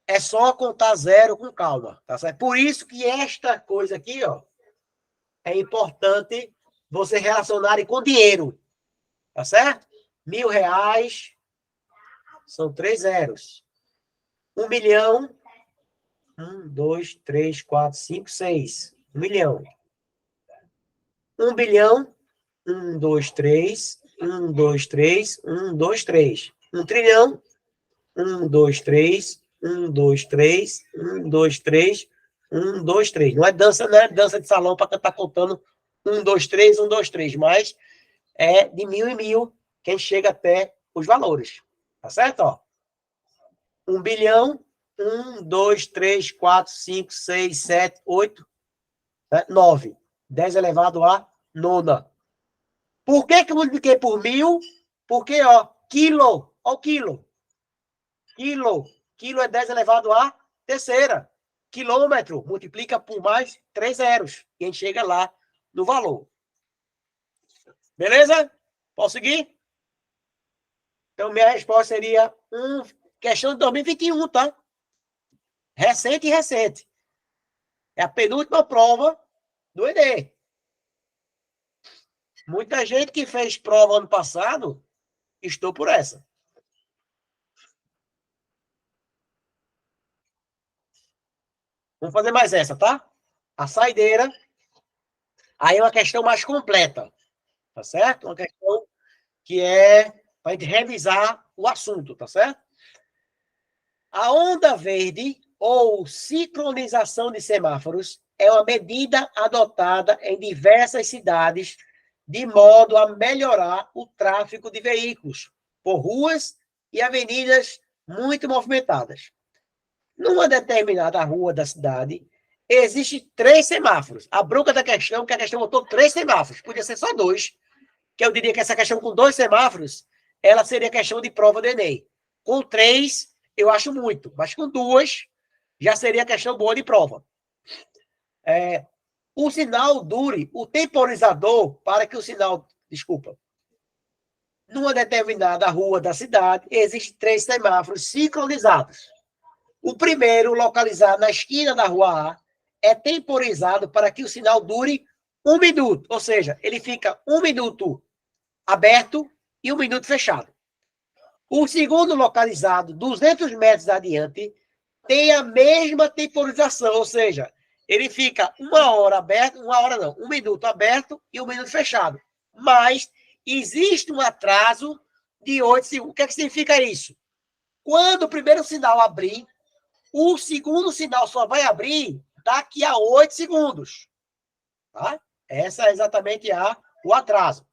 é só contar zero com calma. Tá certo? Por isso que esta coisa aqui, ó, é importante você relacionar com dinheiro. Tá certo? R$1.000 são 3 zeros. 1 milhão. 1, 2, 3, 4, 5, 6. 1 milhão. 1 bilhão. 1, 2, 3. 1, 2, 3, 1, 2, 3. 1 trilhão. 1, 2, 3, 1, 2, 3, 1, 2, 3, 1, 2, 3. Não é dança de salão para estar contando 1, 2, 3, 1, 2, 3, mas é de 1.000 em 1.000 quem chega até os valores. Tá certo? Ó. 1 bilhão, 1, 2, 3, 4, 5, 6, 7, 8, 9. 10 elevado a nona. Por que eu multipliquei por 1.000? Porque, ó, quilo, ó o quilo. Quilo é 10 elevado a terceira. Quilômetro multiplica por mais 3 zeros. E a gente chega lá no valor. Beleza? Posso seguir? Então, minha resposta seria questão de 2021, tá? Recente. É a penúltima prova do Enem. Muita gente que fez prova ano passado, estou por essa. Vamos fazer mais essa, tá? A saideira. Aí é uma questão mais completa. Tá certo? Uma questão que é para a gente revisar o assunto, tá certo? A onda verde ou sincronização de semáforos é uma medida adotada em diversas cidades de modo a melhorar o tráfego de veículos por ruas e avenidas muito movimentadas. Numa determinada rua da cidade, existem 3 semáforos. A bronca da questão, que a questão botou 3 semáforos. Podia ser só 2. Que eu diria que essa questão com 2 semáforos, ela seria questão de prova do Enem. Com 3, eu acho muito. Mas com 2, já seria questão boa de prova. O sinal dure, o temporizador, para que o sinal... Desculpa. Numa determinada rua da cidade, existem 3 semáforos sincronizados. O primeiro, localizado na esquina da rua A, é temporizado para que o sinal dure 1 minuto. Ou seja, ele fica 1 minuto aberto e 1 minuto fechado. O segundo, localizado 200 metros adiante, tem a mesma temporização, ou seja, ele fica 1 hora aberto, 1 hora não, 1 minuto aberto e 1 minuto fechado. Mas existe um atraso de 8 segundos. O que é que significa isso? Quando o primeiro sinal abrir, o segundo sinal só vai abrir daqui a 8 segundos. Tá? Essa é exatamente o atraso.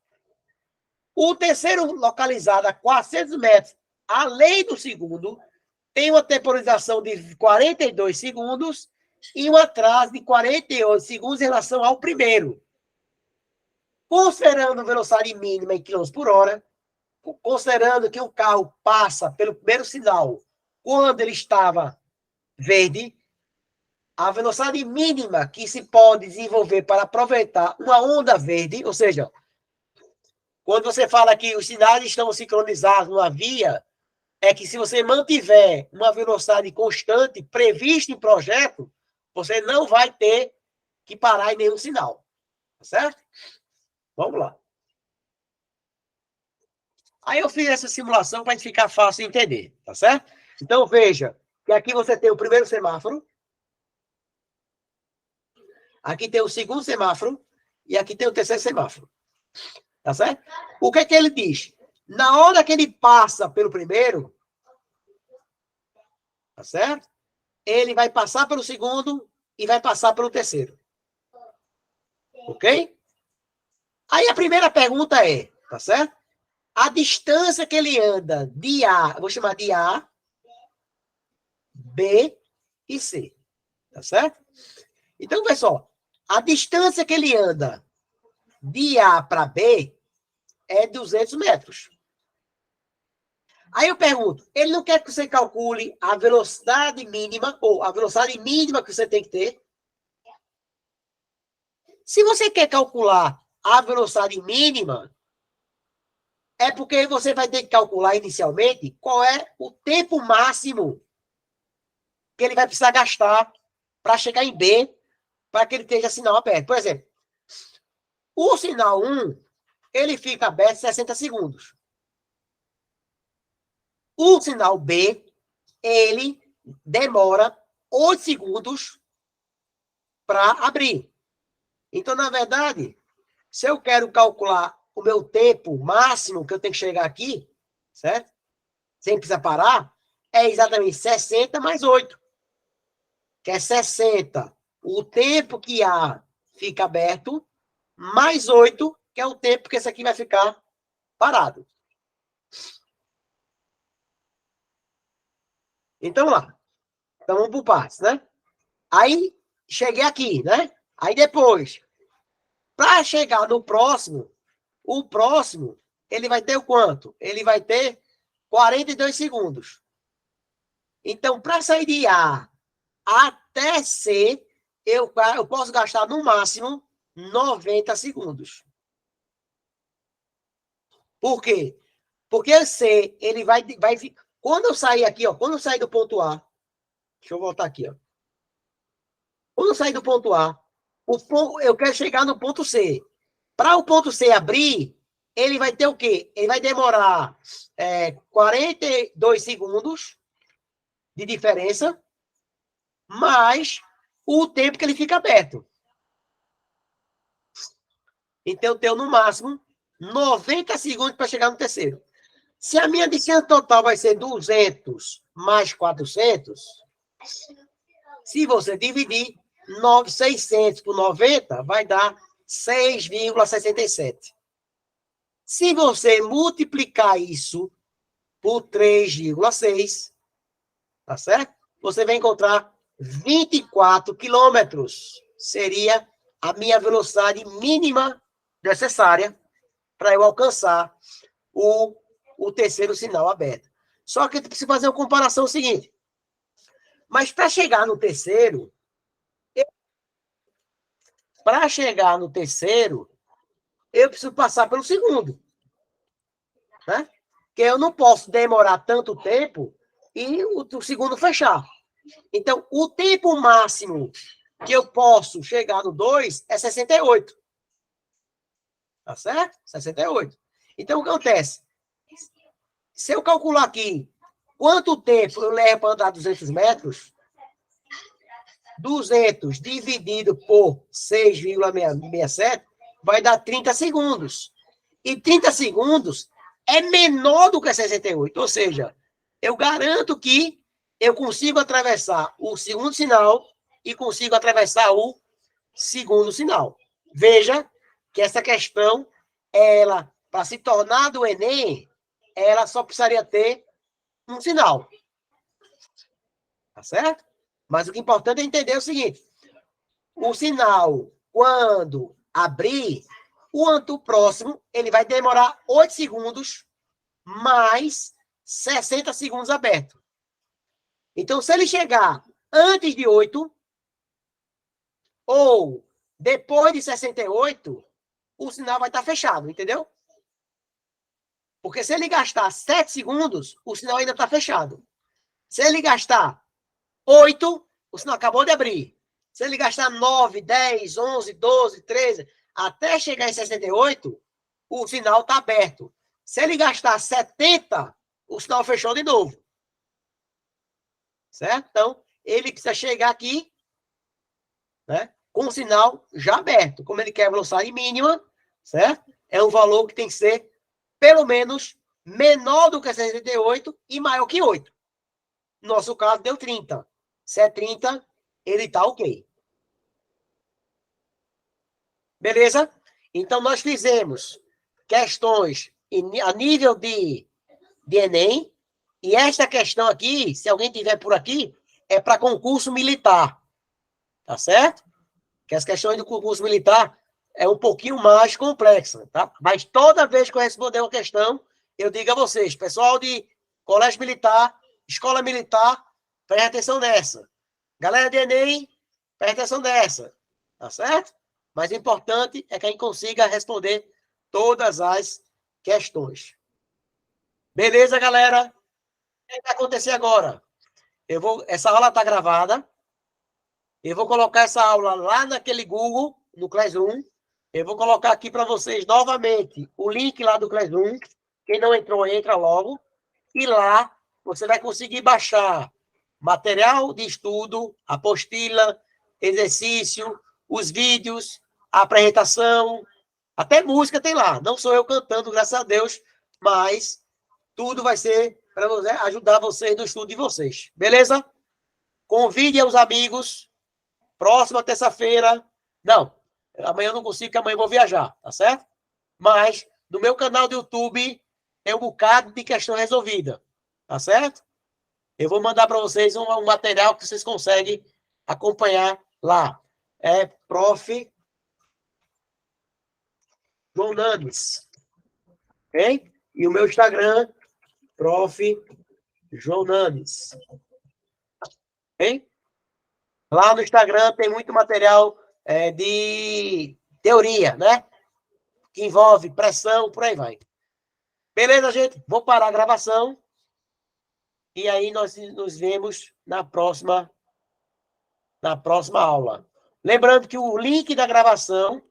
O terceiro, localizado a 400 metros além do segundo, tem uma temporização de 42 segundos e um atraso de 48 segundos em relação ao primeiro. Considerando velocidade mínima em km por hora, considerando que o carro passa pelo primeiro sinal quando ele estava verde, a velocidade mínima que se pode desenvolver para aproveitar uma onda verde, ou seja, quando você fala que os sinais estão sincronizados numa via, é que se você mantiver uma velocidade constante prevista em projeto, você não vai ter que parar em nenhum sinal. Tá certo? Vamos lá. Aí eu fiz essa simulação para ficar fácil de entender. Tá certo? Então, veja que aqui você tem o primeiro semáforo, aqui tem o segundo semáforo e aqui tem o terceiro semáforo. Tá certo? O que é que ele diz? Na hora que ele passa pelo primeiro, tá certo? Ele vai passar pelo segundo e vai passar pelo terceiro. Ok? Aí a primeira pergunta é, tá certo? A distância que ele anda de A, eu vou chamar de A, B e C. Tá certo? Então, pessoal, a distância que ele anda de A para B é 200 metros. Aí eu pergunto, ele não quer que você calcule a velocidade mínima, ou a velocidade mínima que você tem que ter? Se você quer calcular a velocidade mínima, é porque você vai ter que calcular inicialmente qual é o tempo máximo que ele vai precisar gastar para chegar em B, para que ele esteja sinal aberto. Por exemplo, o sinal 1, ele fica aberto 60 segundos. O sinal B, ele demora 8 segundos para abrir. Então, na verdade, se eu quero calcular o meu tempo máximo que eu tenho que chegar aqui, certo? Sem precisar parar, é exatamente 60 mais 8. Que é 60. O tempo que A fica aberto, mais 8, que é o tempo que esse aqui vai ficar parado. Então, lá. Então, vamos por partes, né? Aí, cheguei aqui, né? Aí, depois, para chegar no próximo, o próximo, ele vai ter o quanto? Ele vai ter 42 segundos. Então, para sair de A até C, eu posso gastar, no máximo, 90 segundos. Por quê? Porque o C, ele vai... Quando eu sair aqui, ó, quando eu sair do ponto A, deixa eu voltar aqui, ó. Quando eu sair do ponto A, eu quero chegar no ponto C. Para o ponto C abrir, ele vai ter o quê? Ele vai demorar 42 segundos de diferença, mais o tempo que ele fica aberto. Então, eu tenho, no máximo, 90 segundos para chegar no terceiro. Se a minha distância total vai ser 200 mais 400, se você dividir 600 por 90, vai dar 6,67. Se você multiplicar isso por 3,6, tá certo? Você vai encontrar 24 quilômetros. Seria a minha velocidade mínima necessária para eu alcançar o terceiro sinal aberto. Só que eu preciso fazer uma comparação seguinte. Mas para chegar no terceiro, eu preciso passar pelo segundo. Né? Porque eu não posso demorar tanto tempo e o segundo fechar. Então, o tempo máximo que eu posso chegar no 2 é 68. Tá certo? 68. Então, o que acontece? Se eu calcular aqui quanto tempo eu levo para andar 200 metros, 200 dividido por 6,67 vai dar 30 segundos. E 30 segundos é menor do que 68. Ou seja, eu garanto que eu consigo atravessar o segundo sinal e consigo atravessar o segundo sinal. Veja que essa questão, ela, para se tornar do Enem, ela só precisaria ter um sinal. Tá certo? Mas o que é importante é entender o seguinte. O sinal, quando abrir, o próximo, ele vai demorar 8 segundos mais 60 segundos aberto. Então, se ele chegar antes de 8 ou depois de 68, o sinal vai estar fechado, entendeu? Porque se ele gastar 7 segundos, o sinal ainda está fechado. Se ele gastar 8, o sinal acabou de abrir. Se ele gastar 9, 10, 11, 12, 13, até chegar em 68, o sinal está aberto. Se ele gastar 70, o sinal fechou de novo. Certo? Então, ele precisa chegar aqui, né, com o sinal já aberto. Como ele quer a velocidade mínima, certo? É um valor que tem que ser, pelo menos, menor do que 68 e maior que 8. No nosso caso, deu 30. Se é 30, ele está ok. Beleza? Então, nós fizemos questões a nível de Enem. E esta questão aqui, se alguém tiver por aqui, é para concurso militar. Tá certo? Que as questões do concurso militar é um pouquinho mais complexa, tá? Mas toda vez que eu responder uma questão, eu digo a vocês, pessoal de colégio militar, escola militar, preste atenção nessa. Galera de Enem, preste atenção nessa. Tá certo? Mas o importante é que a gente consiga responder todas as questões. Beleza, galera? O que vai acontecer agora? Essa aula está gravada. Eu vou colocar essa aula lá naquele Google, no Classroom. Eu vou colocar aqui para vocês novamente o link lá do Classroom. Quem não entrou, entra logo. E lá você vai conseguir baixar material de estudo, apostila, exercício, os vídeos, a apresentação, Até música tem lá. Não sou eu cantando, graças a Deus, mas tudo vai ser para ajudar vocês no estudo de vocês. Beleza? Convide os amigos. Próxima terça-feira. Não, amanhã eu não consigo, porque amanhã eu vou viajar, tá certo? Mas no meu canal do YouTube tem um bocado de questão resolvida, tá certo? Eu vou mandar para vocês um material que vocês conseguem acompanhar lá. É Prof. João Nanes. Ok? E o meu Instagram, Prof. João Nanes. Ok? Lá no Instagram tem muito material de teoria, né? Que envolve pressão, por aí vai. Beleza, gente? Vou parar a gravação. E aí nós nos vemos na próxima aula. Lembrando que o link da gravação